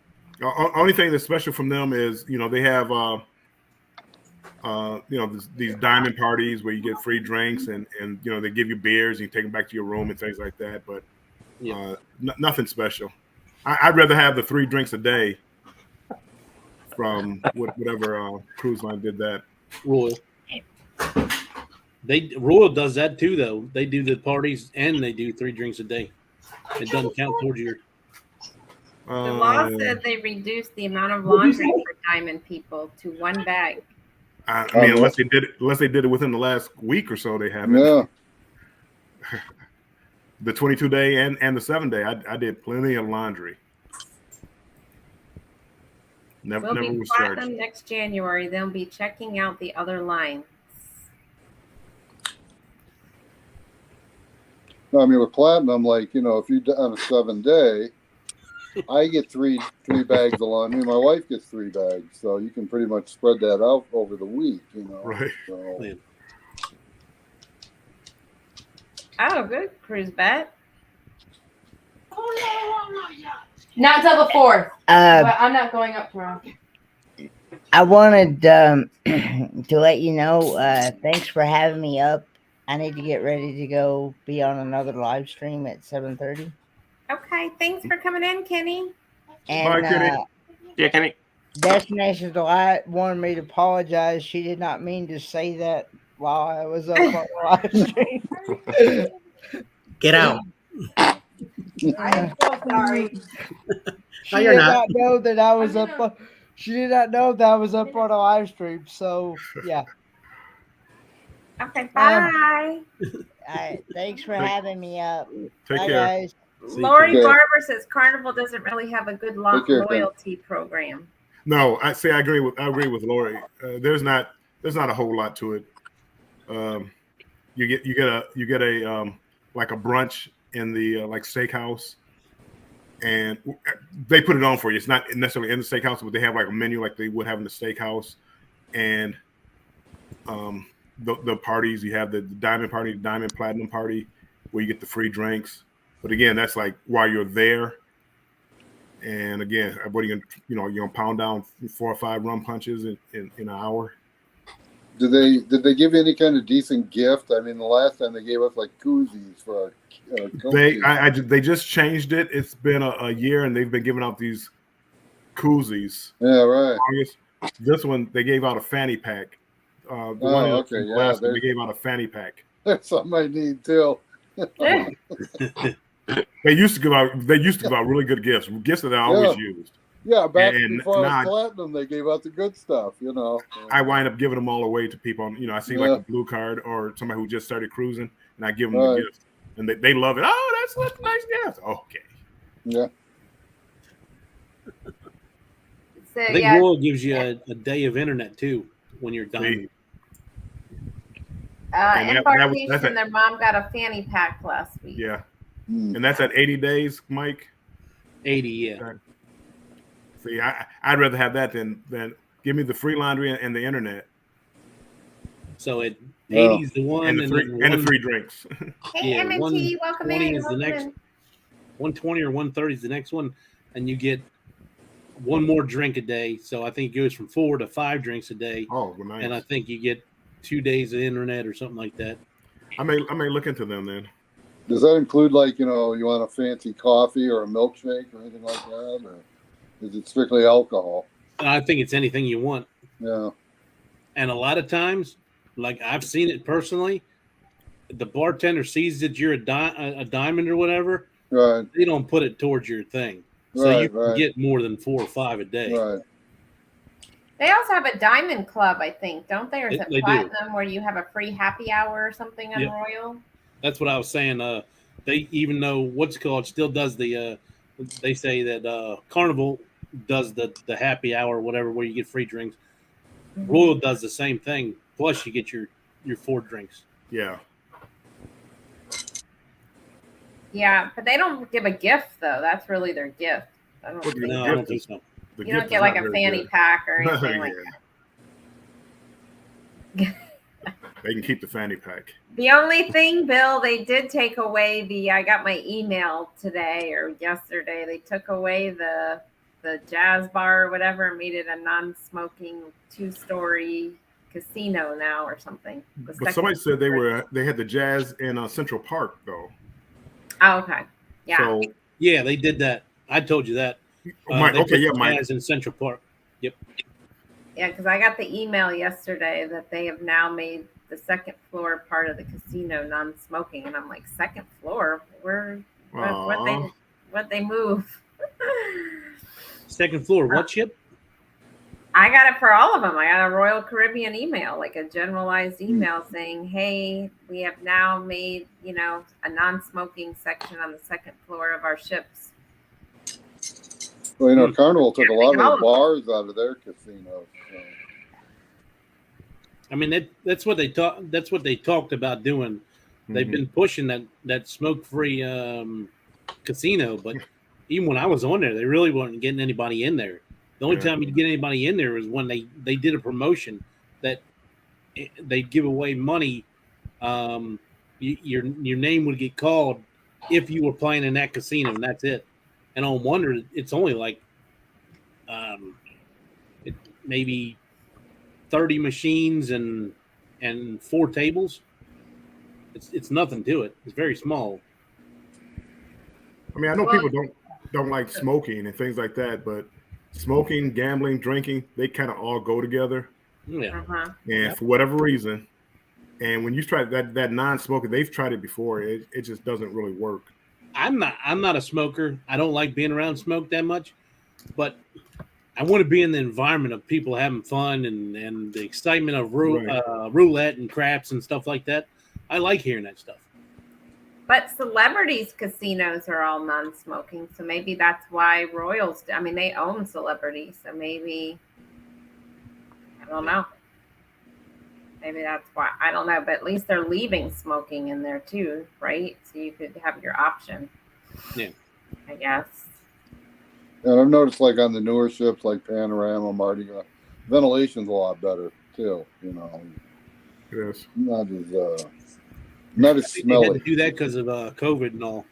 Only thing that's special from them is, you know, they have these diamond parties where you get free drinks and you know, they give you beers and you take them back to your room and things like that. But nothing special. I'd rather have the 3 drinks a day from whatever cruise line did that. Royal. Royal does that too, though. They do the parties and they do 3 drinks a day. It doesn't count towards your. The law said they reduced the amount of laundry for diamond people to 1 bag. I mean, unless they did it within the last week or so, they haven't. Yeah. The 22-day and the 7-day, I did plenty of laundry. Never We'll be was platinum charged. next January. They'll be checking out the other lines. No, I mean with platinum, like, you know, if you're on a 7-day, I get three bags of laundry. My wife gets 3 bags, so you can pretty much spread that out over the week, you know. Right. So, Oh, good cruise bet. Not till the 4th. But I'm not going up tomorrow. I wanted to let you know, thanks for having me up. I need to get ready to go be on another live stream at 7:30. Okay, thanks for coming in, Kenny. And Bye, Kenny. Yeah, Kenny. Destination Delight wanted me to apologize. She did not mean to say that while I was up on the live stream. Get out. I'm so sorry. She No, you're did not. not know that I was up on. She did not know that I was up on a live stream. So yeah. Okay, bye. All right, thanks for having me up. Take Bye, care. guys. Lori Okay. Barber says Carnival doesn't really have a good Take care, Ken. loyalty program. No, I agree with Lori. There's not a whole lot to it. You get a like a brunch in the like steakhouse, and they put it on for you. It's not necessarily in the steakhouse, but they have like a menu like they would have in the steakhouse, and the parties, you have the diamond party, diamond platinum party, where you get the free drinks. But again, that's like while you're there. And again, what are you gonna pound down 4 or 5 rum punches in an hour? did they give you any kind of decent gift? I mean, the last time they gave us like koozies for our they just changed it. It's been a year, and they've been giving out these koozies. Yeah, right. This one they gave out a fanny pack. Okay, yeah. They gave out a fanny pack. That's something I need too. They used to give out really good gifts that I always used. Yeah, back And before I now was platinum, they gave out the good stuff, you know. I wind up giving them all away to people. You know, I see like a blue card or somebody who just started cruising, and I give them the gift, and they love it. Oh, that's a nice gift. Okay. Yeah. So, I think Royal gives you a day of internet too when you're done. Embarkation, their mom got a fanny pack last week. Yeah. And that's at 80 days, Mike? 80, yeah. See, I'd rather have that than give me the free laundry and the internet. So at 80 is the one, and the free drinks. Hey, Yeah, MNT, welcome in. is the next. 120 or 130 is the next one, and you get one more drink a day. So I think it goes from 4 to 5 drinks a day. Oh, well, nice. And I think you get 2 days of internet or something like that. I may look into them then. Does that include, like, you know, you want a fancy coffee or a milkshake or anything like that? Or? Is it strictly alcohol? I think it's anything you want. Yeah. And a lot of times, like I've seen it personally, the bartender sees that you're a diamond or whatever. Right. They don't put it towards your thing, so Right, you can right. get more than 4 or 5 a day. Right. They also have a diamond club, I think, don't they? Or is it They do. platinum where you have a free happy hour or something on Yep. Royal? That's what I was saying. They even though what's it called still does the. They say that Carnival does the happy hour or whatever where you get free drinks. Mm-hmm. Royal does the same thing. Plus, you get your 4 drinks. Yeah. Yeah, but they don't give a gift though. That's really their gift. I don't Well, think. No, I gift don't think is- so. The You don't gift get is like not a very fanny good. pack or anything like Yeah. that. They can keep the fanny pack. The only thing, Bill, they did take away I got my email today or yesterday. They took away the jazz bar or whatever and made it a non-smoking 2-story casino now or something. The But somebody second said floor. they had the jazz in Central Park though. Oh, okay. Yeah. So Yeah, they did that. I told you that. Mike, They okay, put yeah, the Mike. Jazz in Central Park. Yep. Yeah, because I got the email yesterday that they have now made the second floor part of the casino non-smoking, and I'm like, second floor? What they move? Second floor. What ship? I got it for all of them. I got a Royal Caribbean email, like a generalized email saying, "Hey, we have now made a non-smoking section on the second floor of our ships." Well, Carnival took a lot of All the of them. bars out of their casino. So. I mean, that's what they talked about doing. They've been pushing that smoke-free casino, but even when I was on there, they really weren't getting anybody in there. The only time you'd get anybody in there was when they did a promotion that they'd give away money. Your name would get called if you were playing in that casino, and that's it. And on Wonder, it's only like maybe 30 machines and 4 tables. It's nothing to it. It's very small. I mean, I know people don't like smoking and things like that, but smoking, gambling, drinking, they kind of all go together. Yeah. And for whatever reason, and when you try that non-smoking, they've tried it before. It just doesn't really work. I'm not a smoker. I don't like being around smoke that much, but I want to be in the environment of people having fun and the excitement of roulette and craps and stuff like that. I like hearing that stuff. But celebrities' casinos are all non-smoking, so maybe that's why Royals. I mean, they own celebrities, so maybe I don't know. Maybe that's why. I don't know, but at least they're leaving smoking in there too, right? So you could have your option. Yeah, I guess. And I've noticed, like on the newer ships, like Panorama, Mardi Gras, ventilation's a lot better too. Yes. Not as they smelly. had to do that because of COVID and all.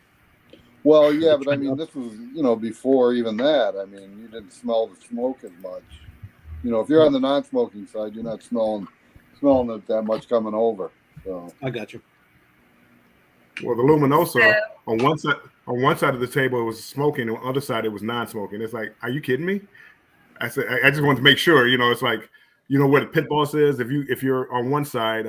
Well, yeah, but I mean, this was before even that. I mean, you didn't smell the smoke as much. If you're on the non-smoking side, you're not smelling it that much coming over. So I got you. Well, the Luminosa on one side of the table it was smoking, on the other side it was non-smoking. It's like, are you kidding me? I said, I just wanted to make sure. It's like, where the pit boss is. If you're on one side,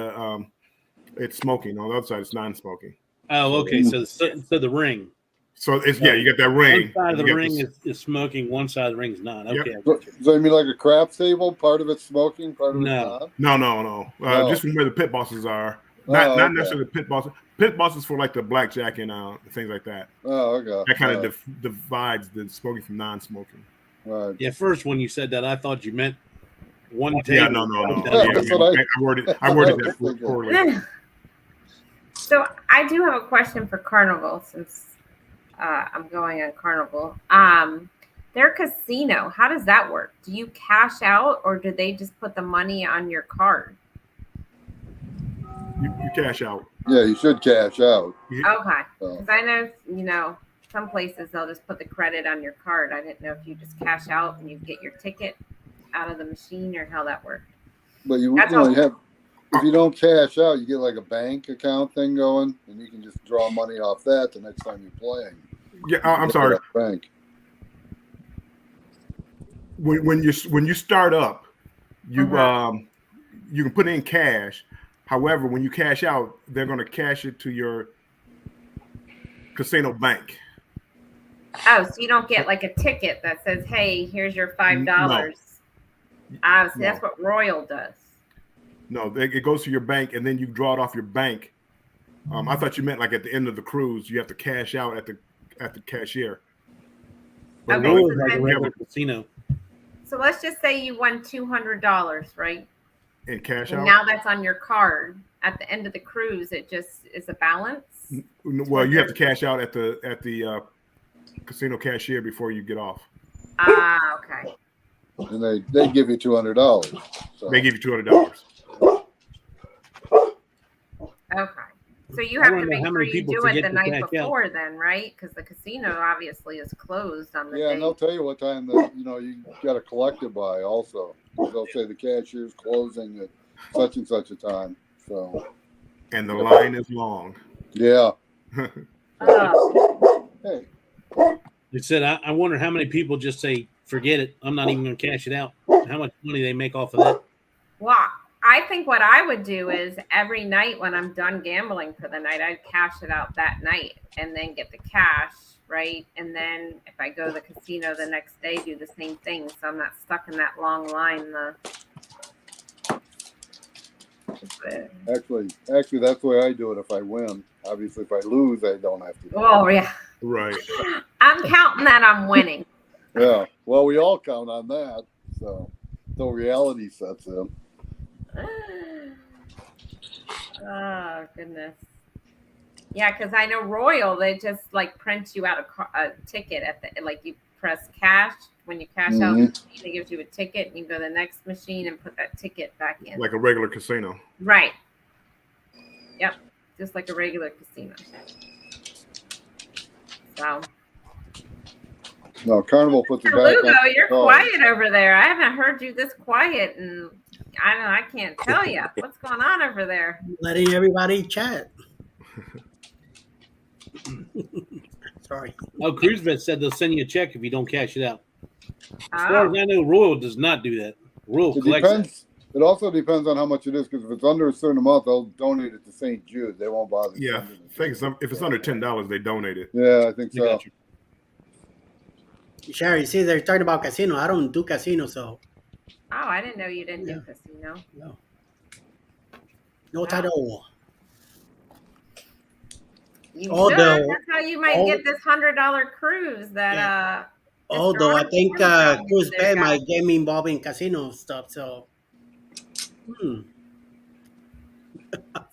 it's smoking. On the other side, it's non-smoking. Oh, okay. So the ring. So it's you got that ring. One side of the ring is smoking. One side of the ring is not. Okay. Yep. So you mean like a craps table? Part of it's smoking, part of it's not. No. Just from where the pit bosses are. Not necessarily the pit bosses. Pit bosses for like the blackjack and things like that. Oh, okay. That kind of divides the smoking from non-smoking. Right. Yeah. First, when you said that, I thought you meant one table. Yeah, no. I worded that poorly. So I do have a question for Carnival since I'm going on Carnival. Their casino, how does that work? Do you cash out or do they just put the money on your card? You cash out. Yeah, you should cash out. Okay. Because I know, some places they'll just put the credit on your card. I didn't know if you just cash out and you get your ticket out of the machine or how that worked. But you have, if you don't cash out, you get like a bank account thing going, and you can just draw money off that the next time you're playing. Yeah, I'm sorry. Bank. when you start up, you you can put in cash. However, when you cash out, they're going to cash it to your casino bank. Oh, so you don't get like a ticket that says, "Hey, here's your $5." No. Obviously, No. that's what Royal does. No, it goes to your bank, and then you draw it off your bank. I thought you meant like at the end of the cruise, you have to cash out at the cashier. But Okay, Royal so has a then- regular casino. So let's just say you won $200, right? And cash And out. now that's on your card. At the end of the cruise, it just is a balance. Well, you have to cash out at the casino cashier before you get off. Ah, okay. And they give you $200. So. They give you $200. Okay. So you I have wanna to know make how sure many you people do it forget the to night cash out. before, then, right? Because the casino obviously is closed on the Yeah, day. and they'll tell you what time that you got to collect it by. Also, they'll say the cashier's closing at such and such a time. So, And the line is long. yeah. Hey, They said, I wonder how many people just say, forget it. I'm not even going to cash it out. How much money they make off of that? Well, I think what I would do is every night when I'm done gambling for the night, I'd cash it out that night and then get the cash, right? And then if I go to the casino the next day, do the same thing. So I'm not stuck in that long line. actually, that's the way I do it. If I win, obviously, if I lose, I don't have to. Oh, yeah. Right. I'm counting that I'm winning. Yeah. Well, we all count on that. So, until reality sets in. Oh, goodness. Yeah, because I know Royal, they just like print you out a ticket at the, like you press cash. When you cash out the machine, it gives you a ticket and you go to the next machine and put that ticket back in. Like a regular casino. Right. Yep. Just like a regular casino. So. No, Carnival puts it back Lugo, on the you're card. quiet over there. I haven't heard you this quiet, and I don't know. I can't tell you what's going on over there. Letting everybody chat. Sorry. Oh, CruiseBet said they'll send you a check if you don't cash it out. As far Oh. as I know, Royal does not do that. Royal It collects depends. It also depends on how much it is, because if it's under a certain amount, they'll donate it to St. Jude. They won't bother. Yeah. sending it. I think if it's under $10, they donate it. Yeah, I think I so. got you. Sherry, see, they're talking about casino. I don't do casino, so Oh, I didn't know you didn't Yeah. do casino. no title. You Although- should. That's how you might get this $100 cruise that Although I think Cruz There, Bay might get me involved in casino stuff, so.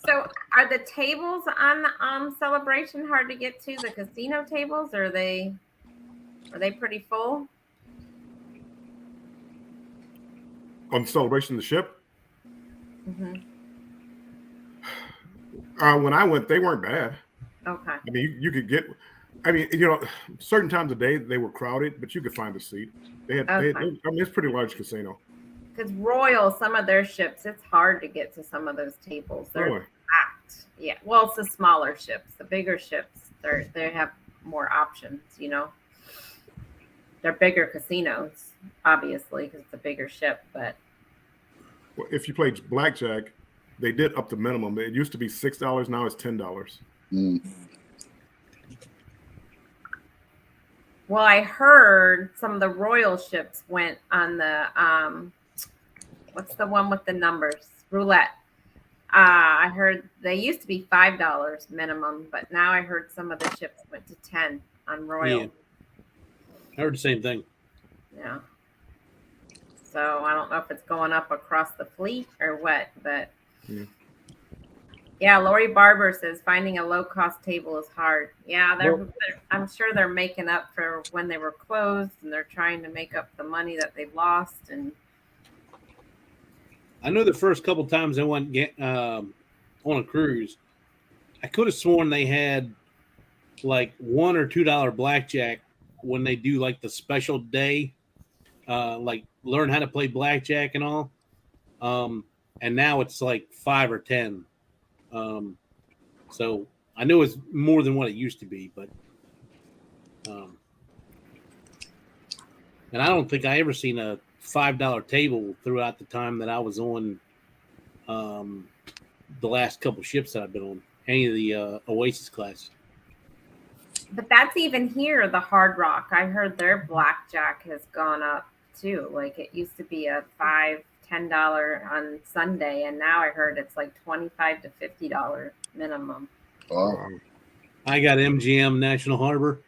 So are the tables on the Celebration hard to get to? The casino tables, or are they pretty full? On the Celebration of the ship, Mm-hmm. when I went, they weren't bad. Okay. I mean, you could get. I mean, certain times of day they were crowded, but you could find a seat. They had. Okay. I mean, it's a pretty large casino. Because Royal, some of their ships, it's hard to get to some of those tables. They're Really? packed. Yeah. Well, it's the smaller ships. The bigger ships, they have more options. They're bigger casinos, obviously, because it's a bigger ship. But Well, if you played blackjack, they did up the minimum. It used to be $6. Now it's $10. well, I heard some of the Royal ships went on the what's the one with the numbers? Roulette. I heard they used to be $5 minimum, but now I heard some of the ships went to 10 on Royal. Yeah. I heard the same thing. Yeah. So I don't know if it's going up across the fleet or what, but yeah, Lori Barber says finding a low-cost table is hard. Yeah, I'm sure they're making up for when they were closed, and they're trying to make up the money that they've lost. And I know the first couple times I went on a cruise, I could have sworn they had like $1 or $2 blackjack when they do like the special day, like learn how to play blackjack and all. And now it's like 5 or 10. So I know it's more than what it used to be, but And I don't think I ever seen a $5 table throughout the time that I was on the last couple ships that I've been on. Any of the Oasis class. But that's even here, the Hard Rock. I heard their blackjack has gone up too. Like it used to be a $5-10 on Sunday, and now I heard it's like $25 to $50 minimum. Wow. I got MGM National Harbor,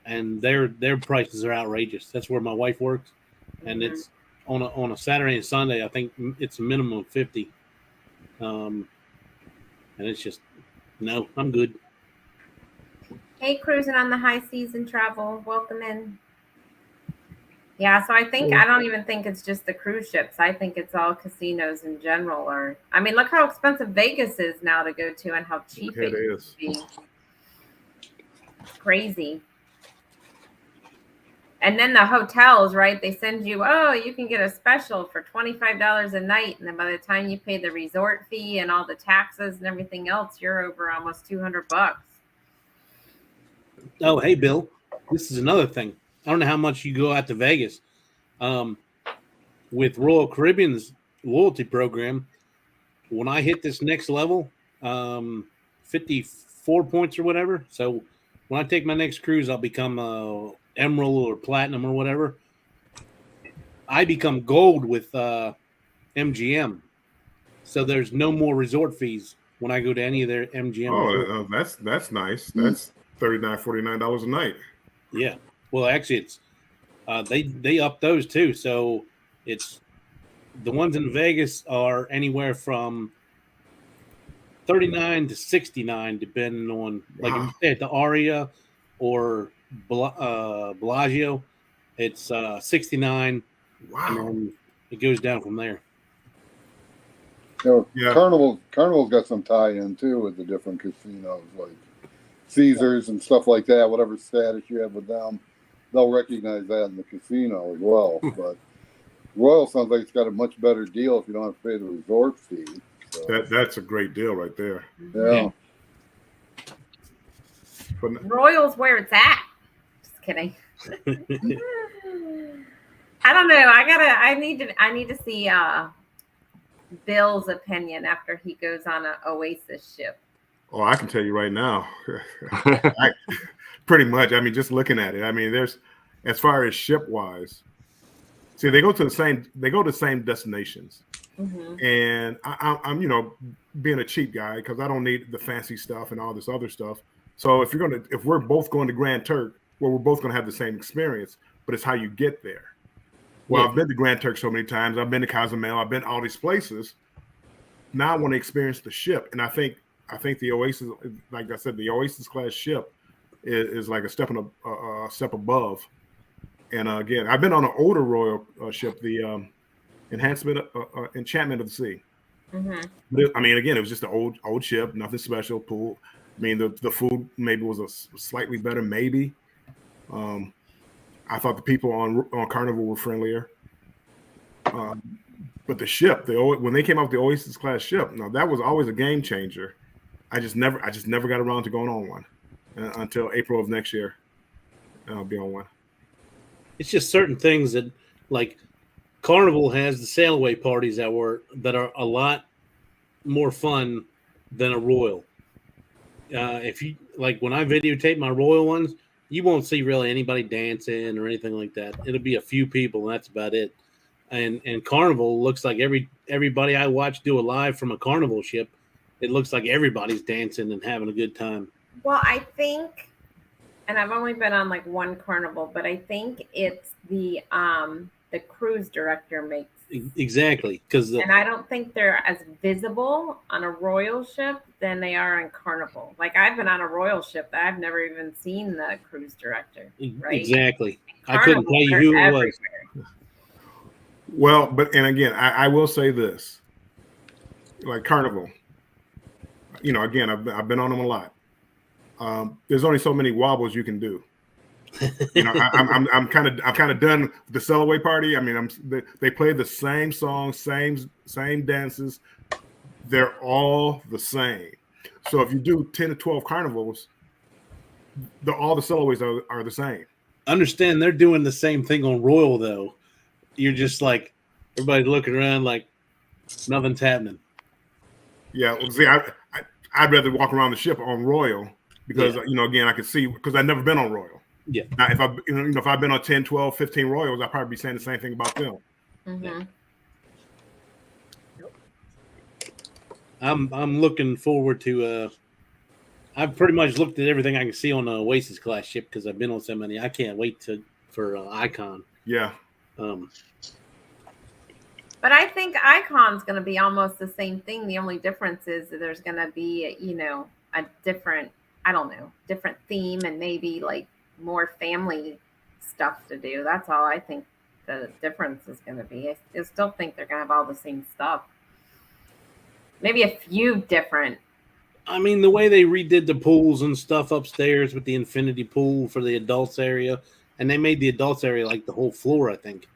and their prices are outrageous. That's where my wife works, and it's on a Saturday and Sunday. I think it's a minimum of 50. And it's just no, I'm good. Hey, cruising on the high seas and travel. Welcome in. Yeah, so I don't even think it's just the cruise ships. I think it's all casinos in general. Or I mean, look how expensive Vegas is now to go to, and how cheap it used to be. Crazy. And then the hotels, right? They send you, you can get a special for $25 a night, and then by the time you pay the resort fee and all the taxes and everything else, you're over almost $200. Oh, hey, Bill. This is another thing. I don't know how much you go out to Vegas. With Royal Caribbean's loyalty program, when I hit this next level, 54 points or whatever. So when I take my next cruise, I'll become Emerald or Platinum or whatever. I become Gold with MGM. So there's no more resort fees when I go to any of their MGM. That's nice. That's $39, $49 a night. Yeah. Well, actually, it's they up those too. So it's the ones in Vegas are anywhere from 39 to 69, depending on like if you stay at the Aria or Bellagio, it's 69. Wow. And then it goes down from there. Carnival's got some tie-in too with the different casinos, like Caesars and stuff like that. Whatever status you have with them, they'll recognize that in the casino as well. But Royal sounds like it's got a much better deal if you don't have to pay the resort fee. So. That's a great deal right there. Yeah. Royal's where it's at. Just kidding. I don't know. I need to see Bill's opinion after he goes on an Oasis ship. Oh, I can tell you right now. Pretty much. I mean, just looking at it. I mean, there's as far as ship wise. See, they go to the same destinations. Mm-hmm. And I'm being a cheap guy because I don't need the fancy stuff and all this other stuff. So if we're both going to Grand Turk, well, we're both going to have the same experience, but it's how you get there. Well, I've been to Grand Turk so many times. I've been to Cozumel. I've been to all these places. Now I want to experience the ship, and I think the Oasis, like I said, the Oasis class ship is like a step above. And again, I've been on an older Royal ship, the Enchantment of the Sea. Mm-hmm. But again, it was just an old ship, nothing special. Pool. I mean, the food maybe was slightly better, maybe. I thought the people on Carnival were friendlier. But the ship, when they came out with the Oasis class ship, now that was always a game changer. I just never got around to going on one until April of next year. I'll be on one. It's just certain things that, like, Carnival has the sail away parties that are a lot more fun than a Royal. If you like, when I videotape my Royal ones, you won't see really anybody dancing or anything like that. It'll be a few people, and that's about it. And Carnival looks like everybody I watch do a live from a Carnival ship, it looks like everybody's dancing and having a good time. Well, I think, and I've only been on like one Carnival, but I think it's the cruise director makes. Exactly, and I don't think they're as visible on a Royal ship than they are in Carnival. Like, I've been on a Royal ship that I've never even seen the cruise director. Right? Exactly. I couldn't tell you who it was. Well, and again, I will say this, like Carnival, again, I've been on them a lot. There's only so many wobbles you can do. I'm kind of done with the sail away party. I mean, they play the same songs, same dances. They're all the same. So if you do 10 to 12 carnivals, all the sail aways are the same. understand they're doing the same thing on Royal though. You're just like everybody's looking around like nothing's happening. Yeah, well, see, I'd rather walk around the ship on Royal because again, I could see because I've never been on Royal. Yeah. Now, if I've been on 10, 12, 15 Royals, I'd probably be saying the same thing about them. Mm-hmm. I'm looking forward to. I've pretty much looked at everything I can see on the Oasis class ship because I've been on so many. I can't wait for Icon. Yeah. But I think Icon's going to be almost the same thing. The only difference is that there's going to be, a different, different theme and maybe like more family stuff to do. That's all I think the difference is going to be. I still think they're going to have all the same stuff. Maybe a few different. I mean, the way they redid the pools and stuff upstairs with the infinity pool for the adults area, and they made the adults area like the whole floor, I think.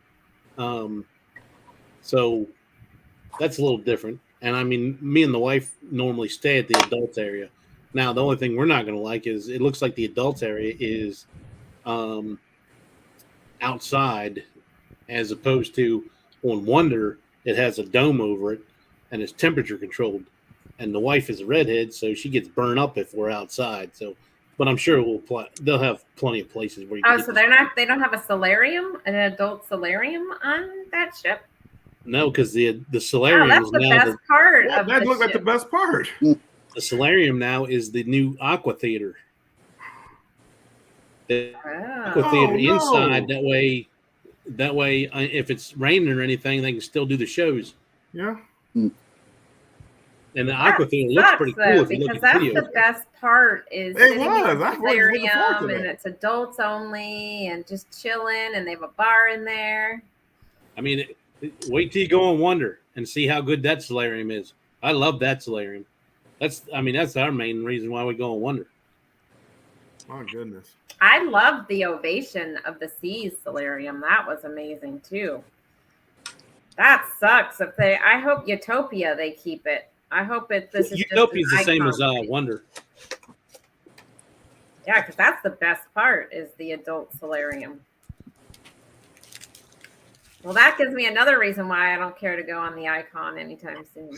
So that's a little different. And I mean, me and the wife normally stay at the adults area. Now, the only thing we're not going to like is it looks like the adults area is outside as opposed to on Wonder, it has a dome over it and it's temperature controlled. And the wife is a redhead, so she gets burned up if we're outside. So, but I'm sure they'll have plenty of places where you can so they don't have a solarium, an adult solarium on that ship? No, because the solarium that's the best part of that the looked like ship. the best part. The solarium now is the new Aqua Theater. The Aqua Theater inside. That way, if it's raining or anything, they can still do the shows. Yeah. And the Aqua Theater looks pretty cool. Because that's the best part is it was. I was looking forward to that. And it's adults only and just chilling, and they have a bar in there. I mean, wait till you go on Wonder and see how good that solarium is. I love that solarium. That's our main reason why we go on Wonder. My goodness. I loved the Ovation of the Seas solarium. That was amazing too. That sucks. I hope Utopia they keep it. I hope this is Utopia's the same as Wonder. Yeah, because that's the best part is the adult solarium. Well, that gives me another reason why I don't care to go on the Icon anytime soon.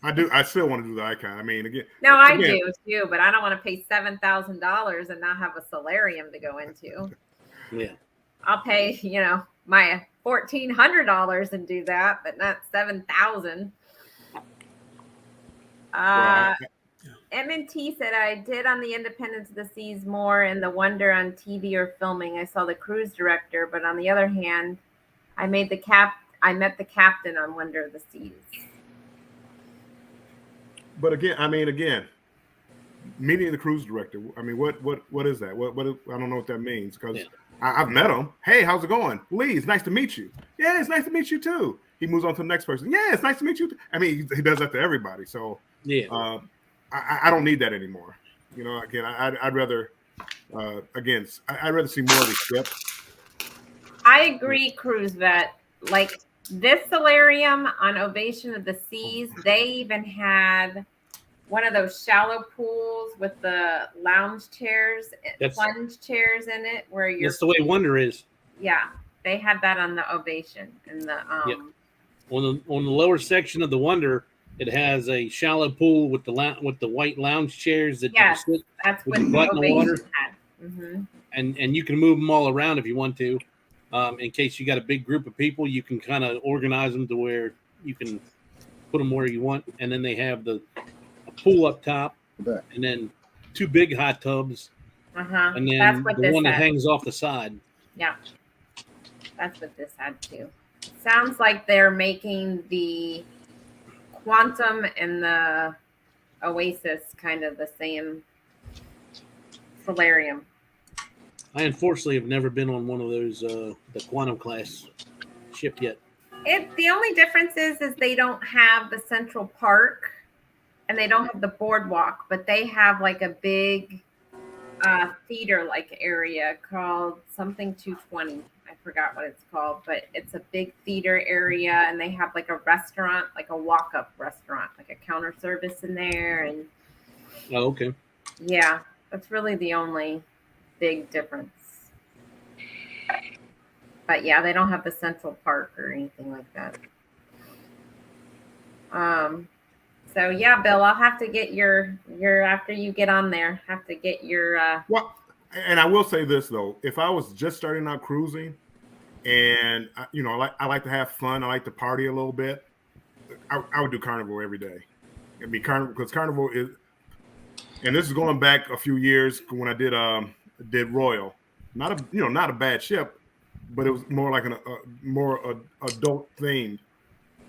I still want to do the Icon. I mean, again. No, I do too, but I don't want to pay $7,000 and not have a solarium to go into. Yeah. I'll pay, my $1,400 and do that, but not $7,000. M&T said I did on the Independence of the Seas more and the Wonder on TV or filming. I saw the cruise director, but on the other hand, I met the captain on Wonder of the Seas. But again, meeting the cruise director. I mean, what is that? What I don't know what that means because I've met him. Hey, how's it going? Lee, it's nice to meet you. Yeah, it's nice to meet you too. He moves on to the next person. Yeah, it's nice to meet you. I mean, he does that to everybody. So yeah, I don't need that anymore. Again, I'd rather I'd rather see more of the ship. I agree, Cruise Vet. Like this solarium on Ovation of the Seas, they even had one of those shallow pools with the lounge chairs, plunge chairs in it, where you're. That's the way Wonder is. Yeah, they had that on the Ovation and the on the lower section of the Wonder. It has a shallow pool with the white lounge chairs that that's what the butt in the water. Had. Mm-hmm. And you can move them all around if you want to. In case you got a big group of people, you can kind of organize them to where you can put them where you want. And then they have a pool up top, and then two big hot tubs, and then the one that hangs off the side. Yeah, that's what this had too. Sounds like they're making the Quantum and the Oasis kind of the same solarium. I unfortunately have never been on one of those the Quantum class ship yet. The only difference is they don't have the Central Park and they don't have the boardwalk, but they have like a big theater like area called something 220. I forgot what it's called, but it's a big theater area and they have like a restaurant, like a walk-up restaurant, like a counter service in there. And okay. Yeah, that's really the only big difference. But yeah, they don't have the Central Park or anything like that. So yeah, Bill, I'll have to get your after you get on there, have to get your Well, and I will say this though, if I was just starting out cruising, and you know, I like to have fun, I like to party a little bit, I would do Carnival every day. It'd be Carnival because Carnival is, and this is going back a few years when I did Royal, not a bad ship, but it was more like more adult themed.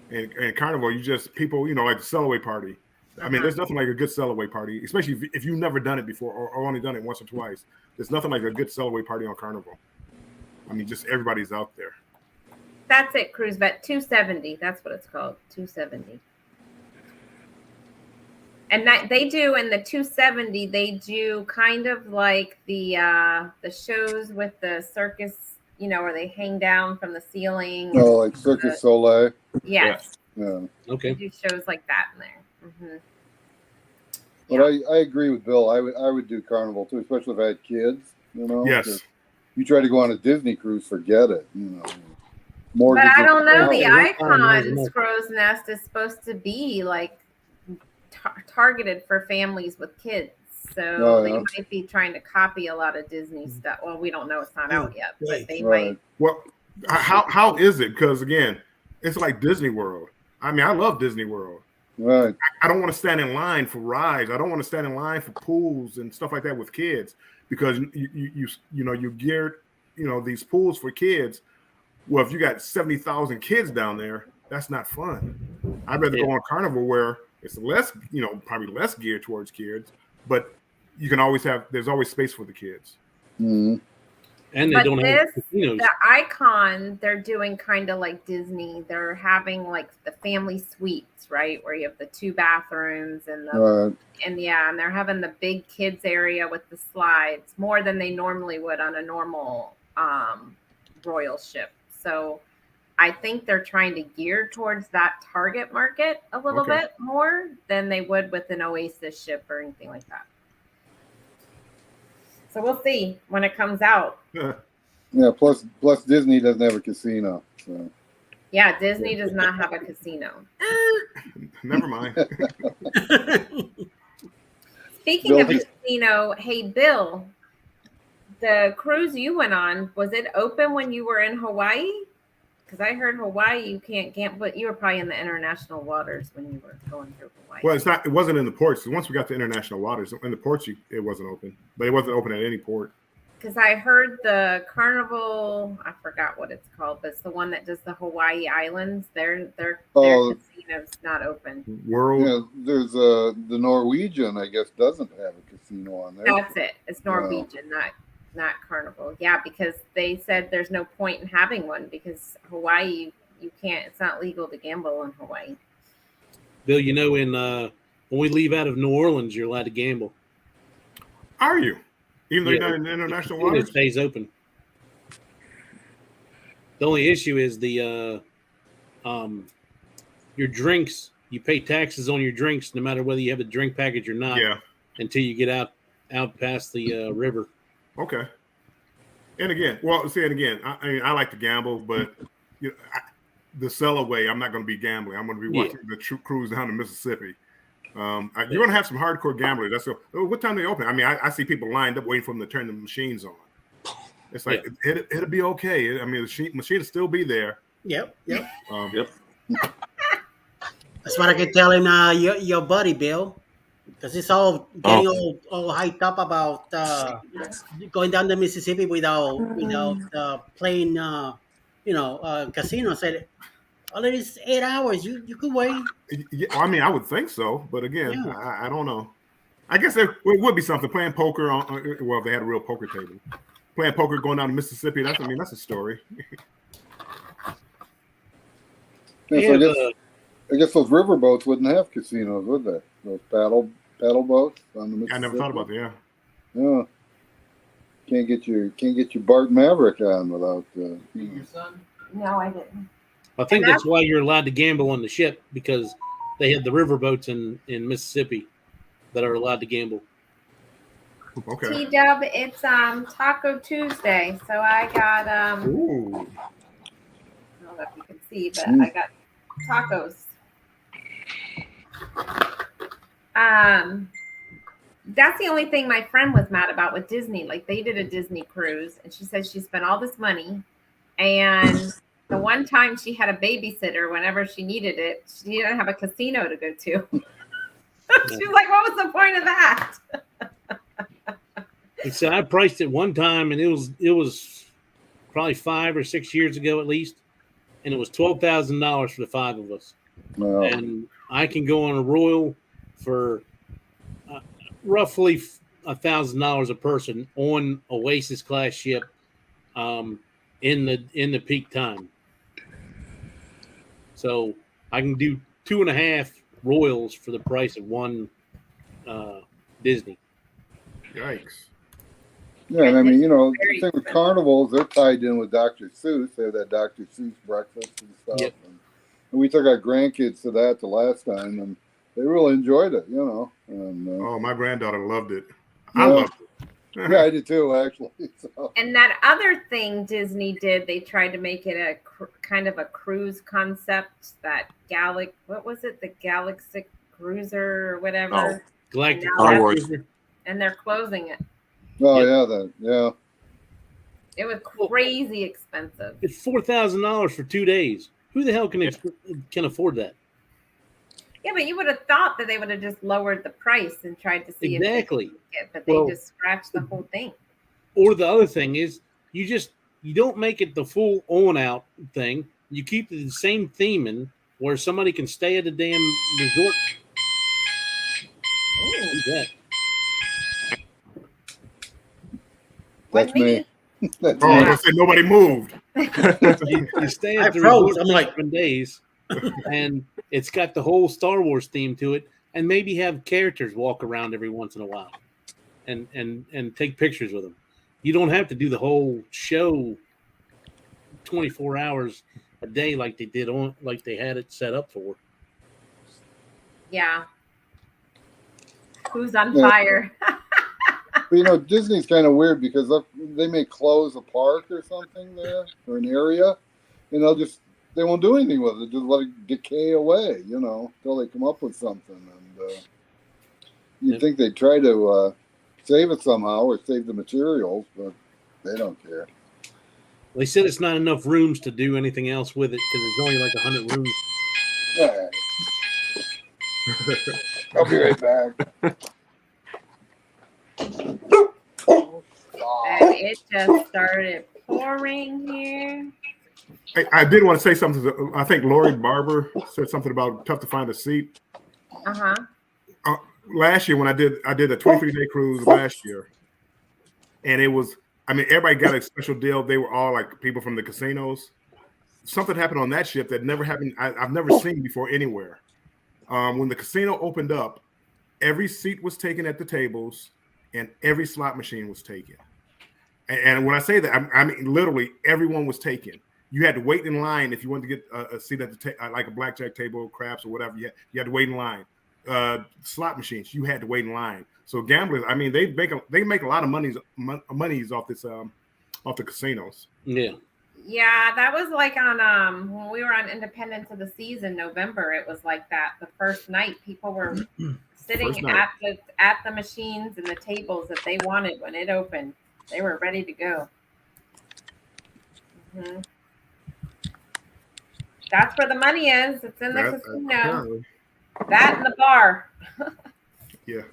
And Carnival, you just people, like the Sellaway party. I mean, there's nothing like a good Sellaway party, especially if you've never done it before or only done it once or twice. There's nothing like a good Sellaway party on Carnival. I mean, just everybody's out there. That's it, Cruise Vet 270. That's what it's called, 270. And that they do in the 270, they do kind of like the shows with the circus, where they hang down from the ceiling. Oh, like Circus Soleil. Yes. Yeah. Okay. They do shows like that in there. Mm-hmm. But I agree with Bill. I would do Carnival too, especially if I had kids. Yes. You try to go on a Disney cruise, forget it. But I don't know. The Yeah, Icon Crow's Nest is supposed to be like targeted for families with kids. So they might be trying to copy a lot of Disney stuff. Well, we don't know; it's not out yet, but they might. Well, how is it? Because again, it's like Disney World. I mean, I love Disney World. Right. I don't want to stand in line for rides. I don't want to stand in line for pools and stuff like that with kids because you geared these pools for kids. Well, if you got 70,000 kids down there, that's not fun. I'd rather go on Carnival where it's less, probably less geared towards kids, but you can always there's always space for the kids. Mm-hmm. And they don't have casinos. The Icon, they're doing kind of like Disney. They're having like the family suites, right, where you have the 2 bathrooms and and they're having the big kids area with the slides more than they normally would on a normal royal ship. So I think they're trying to gear towards that target market a little bit more than they would with an Oasis ship or anything like that. So we'll see when it comes out. Yeah. Plus Disney doesn't have a casino. So. Yeah, Disney does not have a casino. Never mind. Speaking of casino, hey Bill, the cruise you went on, was it open when you were in Hawaii? Because I heard Hawaii you can't gamble, but you were probably in the international waters when you were going through Hawaii. Well, it wasn't in the ports. Once we got to international waters, in the ports it wasn't open, but it wasn't open at any port. Because I heard the Carnival, I forgot what it's called, but it's the one that does the Hawaii Islands. Their casino's not open. World. Yeah, there's the Norwegian, I guess, doesn't have a casino on there. That's it. It's Norwegian, not Carnival. Yeah, because they said there's no point in having one because Hawaii, you can't. It's not legal to gamble in Hawaii. Bill, when we leave out of New Orleans, you're allowed to gamble. Are you? Even though you're not in international waters? It stays open. The only issue is your drinks. You pay taxes on your drinks no matter whether you have a drink package or not. Yeah. Until you get out past the river. Okay. And again, I mean, I like to gamble, but the Sellaway, I'm not going to be gambling. I'm going to be watching the cruise down to Mississippi. You're going to have some hardcore gamblers. What time do they open? I mean, I see people lined up waiting for them to turn the machines on. It's like it'll be okay. I mean, the machine will still be there. Yep. Yep. That's what I can tell him. Your buddy Bill, because it's all getting all hyped up about going down the Mississippi without playing casino. I said, all it is 8 hours. You could wait. Yeah, I mean, I would think so, but again, I don't know. I guess there would be something playing poker on. Well, if they had a real poker table, playing poker going down to Mississippi. That's a story. I guess those river boats wouldn't have casinos, would they? Those paddle boats on the Mississippi. I never thought about that. Yeah. Yeah. Can't get your Bart Maverick on without. Your son? No, I didn't. I think that's why you're allowed to gamble on the ship because they had the river boats in Mississippi that are allowed to gamble. Okay. T-Dub, it's Taco Tuesday. So I got Ooh. I don't know if you can see, but I got tacos. That's the only thing my friend was mad about with Disney. Like they did a Disney cruise and she said she spent all this money and the one time she had a babysitter whenever she needed it, she didn't have a casino to go to. She was like, what was the point of that? He said I priced it one time and it was probably 5 or 6 years ago at least, and it was $12,000 for the 5 of us. Wow. And I can go on a Royal for roughly $1,000 a person on Oasis class ship in the peak time. So I can do 2.5 Royals for the price of one Disney. Yikes. Yeah, and I mean, the thing with carnivals, they're tied in with Dr. Seuss. They have that Dr. Seuss breakfast and stuff. Yep. And we took our grandkids to that the last time, and they really enjoyed it, And, Oh, my granddaughter loved it. Yeah. I loved it. Yeah, I did too, actually. So. And that other thing Disney did, they tried to make it a kind of a cruise concept. That what was it? The Galaxy Cruiser or whatever. Galactic Star Wars. And they're closing it. Oh, Yep. yeah. It was crazy expensive. It's $4,000 for 2 days. Who the hell can afford that? Yeah, but you would have thought that they would have just lowered the price and tried to see Exactly. if they could, but they just scratched the whole thing. Or the other thing is you don't make it the full on out thing. You keep the same theming where somebody can stay at a damn resort. Who's that? That's me. That's Oh, I was me. gonna say nobody moved. You stay at the resort for 7 days, and it's got the whole Star Wars theme to it, and maybe have characters walk around every once in a while, and take pictures with them. You don't have to do the whole show 24 hours a day like they had it set up for. Yeah. Who's on fire? But Disney's kind of weird because they may close a park or something there or an area, and they won't do anything with it. Just let it decay away, until they come up with something. And you'd think they'd try to save it somehow or save the materials, but they don't care. They said it's not enough rooms to do anything else with it because there's only like 100 rooms. All right. I'll be right back. And it just started pouring here. I did want to say something. I think Lori Barber said something about tough to find a seat. Last year when I did a 23-day cruise last year, and it was, everybody got a special deal. They were all like people from the casinos. Something happened on that ship that never happened. I've never seen before anywhere. When the casino opened up, every seat was taken at the tables, and every slot machine was taken. And when I say that, I mean literally everyone was taken. You had to wait in line if you wanted to get a seat at the like a blackjack table, craps, or whatever. You had to wait in line. Slot machines, you had to wait in line. So gamblers, they make a lot of monies off this off the casinos. Yeah. Yeah, that was like on when we were on Independence of the Seas in November. It was like that. The first night, people were sitting at the machines and the tables that they wanted when it opened. They were ready to go. Mm-hmm. That's where the money is. It's in the casino. That and the bar. Yeah.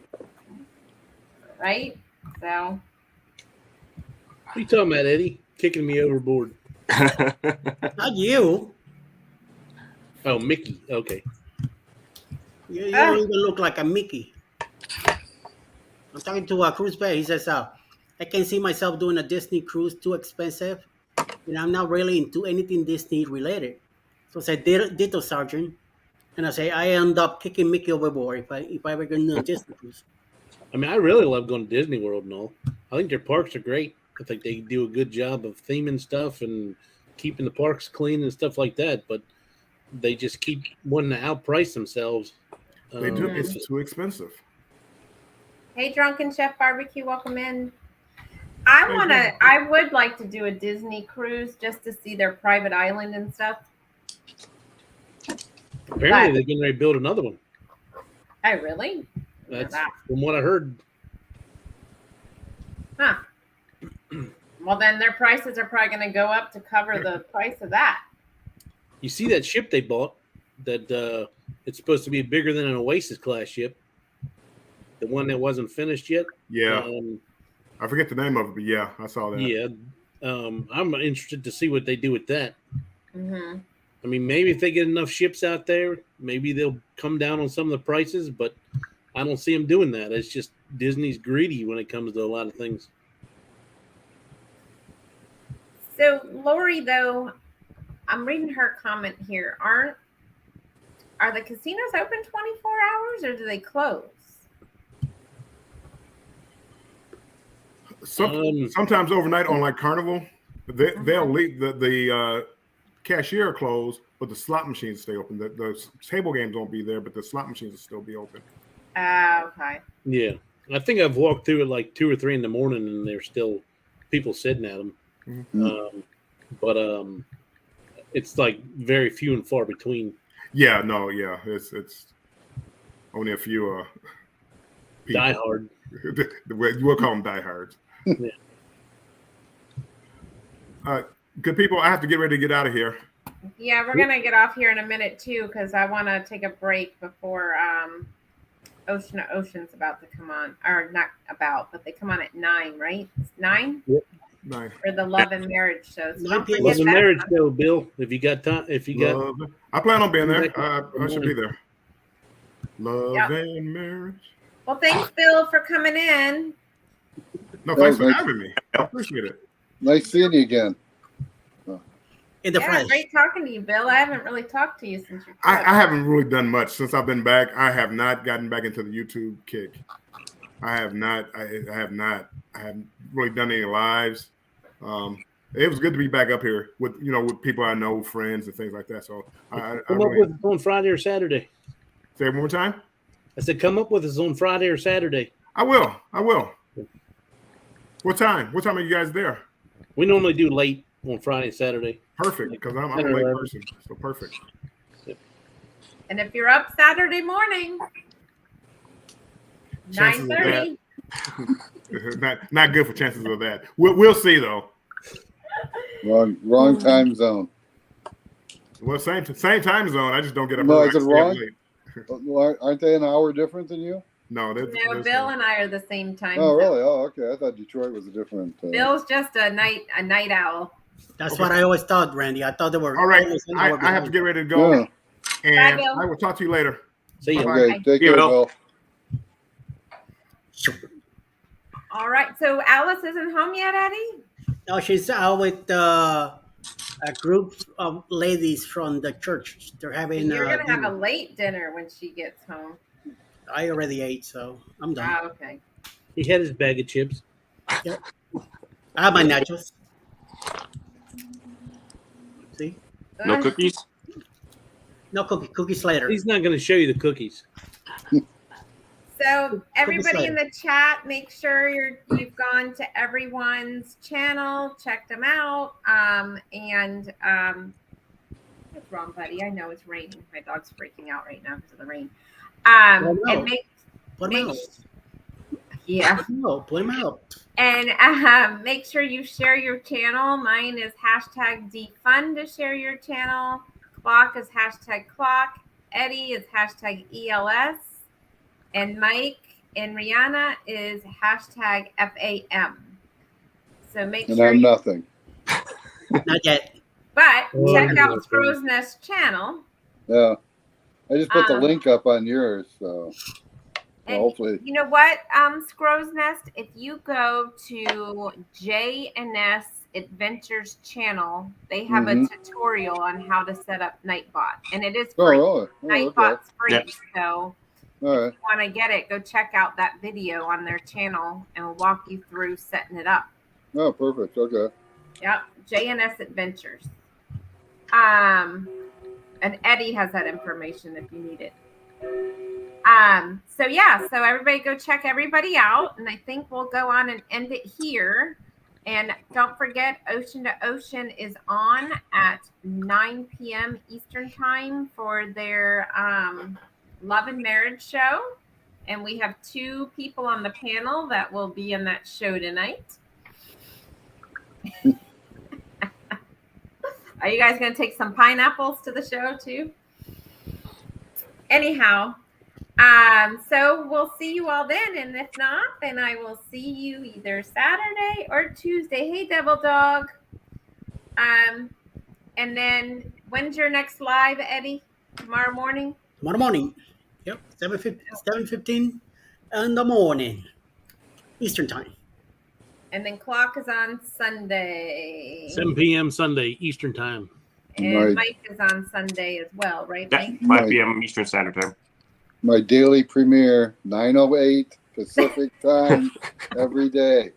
Right? So. What are you talking about, Eddie? Kicking me overboard. Not you. Oh, Mickey. Okay. You don't even look like a Mickey. I'm talking to Cruise Bay. He says, I can see myself doing a Disney cruise, too expensive. And I'm not really into anything Disney related. So I said, Ditto, Sergeant. And I say, I end up kicking Mickey overboard if I ever go to a Disney cruise. I really love going to Disney World and all. I think their parks are great. I think they do a good job of theming stuff and keeping the parks clean and stuff like that. But they just keep wanting to outprice themselves. They do. It's too expensive. Hey, Drunken Chef Barbecue, welcome in. I would like to do a Disney cruise just to see their private island and stuff. Apparently, they're getting ready to build another one. Oh, really? That's from what I heard. Huh. Well, then their prices are probably going to go up to cover the price of that. You see that ship they bought? That it's supposed to be bigger than an Oasis class ship. The one that wasn't finished yet. Yeah. I forget the name of it, but yeah, I saw that. Yeah. I'm interested to see what they do with that. Mm-hmm. I mean, maybe if they get enough ships out there, maybe they'll come down on some of the prices, but I don't see them doing that. It's just Disney's greedy when it comes to a lot of things. So, Lori, though, I'm reading her comment here. Are the casinos open 24 hours or do they close? Sometimes overnight on like Carnival, they'll leave the cashier closed, but the slot machines stay open. The table games won't be there, but the slot machines will still be open. Okay. Yeah, I think I've walked through it like 2 or 3 in the morning, and there's still people sitting at them. Mm-hmm. But it's like very few and far between. Yeah, no, yeah, it's only a few people. Diehard. We'll call them diehards. Yeah. Good people, I have to get ready to get out of here. Yeah, we're gonna get off here in a minute too, because I want to take a break before Ocean of Ocean's about to come on, or not about, but they come on at 9, right? It's 9. Yep. 9. For the Love and Marriage show. So Love and Marriage show, Bill. If you got time, I plan on being there. I should be there. Love and Marriage. Well, thanks, Bill, for coming in. No, thanks for having me. I appreciate it. Nice seeing you again. In the flesh. Great talking to you, Bill. I haven't really talked to you since your trip. I haven't really done much since I've been back. I have not gotten back into the YouTube kick. I have not. I haven't really done any lives. It was good to be back up here with people I know, friends and things like that. So come up with us on Friday or Saturday. Say it one more time. I said, come up with us on Friday or Saturday. I will. What time? What time are you guys there? We normally do late on Friday and Saturday. Perfect, because I'm a late person, so perfect. Yep. And if you're up Saturday morning, 9:30. not good for chances of that. We'll see though. Wrong time zone. Well, same time zone. I just don't get up. No, is it wrong? Aren't they an hour different than you? No, Bill and I are the same time. Oh, really? Oh, okay. I thought Detroit was a different. Bill's just a night owl. That's what I always thought, Randy. I thought they were. All right, I have to get ready to go, and Bye, I will talk to you later. See you. Okay, take care, Bill. All right. So Alice isn't home yet, Eddie? No, she's out with a group of ladies from the church. They're having. You're gonna have a late dinner when she gets home. I already ate, so I'm done. Oh, okay. He had his bag of chips. Yep. I have my nachos. See? No cookies? No cookies later. He's not going to show you the cookies. So everybody in the chat, make sure you've gone to everyone's channel, checked them out, and what's wrong, buddy? I know it's raining. My dog's freaking out right now because of the rain. And put him out. Yeah. Put him out. And make sure you share your channel. Mine is #defund to share your channel. Clock is #clock. Eddie is #ELS. And Mike and Rihanna is #FAM. So make and sure. I'm nothing. Not yet. But check out Crow's Nest channel. Yeah. I just put the link up on yours, so hopefully. You know what, Scrow's Nest? If you go to J&S Adventures channel, they have a tutorial on how to set up Nightbot, and it is free. Oh, really? Nightbot's free, Yeah. so all right. if you want to get it, go check out that video on their channel, and we'll walk you through setting it up. Oh, perfect. Okay. Yep, J&S Adventures. And Eddie has that information if you need it. So yeah, so everybody go check everybody out, and I think we'll go on and end it here. And don't forget, Ocean to Ocean is on at 9 p.m. Eastern time for their love and marriage show. And we have 2 people on the panel that will be in that show tonight. Are you guys going to take some pineapples to the show too? Anyhow, so we'll see you all then. And if not, then I will see you either Saturday or Tuesday. Hey, Devil Dog. And then when's your next live, Eddie? Tomorrow morning? Tomorrow morning. Yep, 7:15 in the morning, Eastern time. And then Clock is on Sunday. 7 p.m. Sunday, Eastern time. And Mike is on Sunday as well, right, Yeah, Mike? 5 p.m. Eastern Standard Time. My daily premiere, 9:08 Pacific time, every day.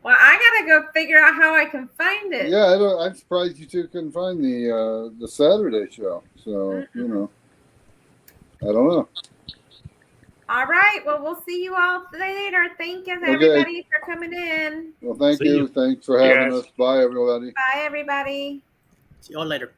Well, I gotta go figure out how I can find it. Yeah, I'm surprised you two couldn't find the Saturday show. So you know, I don't know. All right. Well, we'll see you all later. Thank you, everybody, for coming in. Well, thank you. Thanks for having us. Bye, everybody. Bye, everybody. See you all later.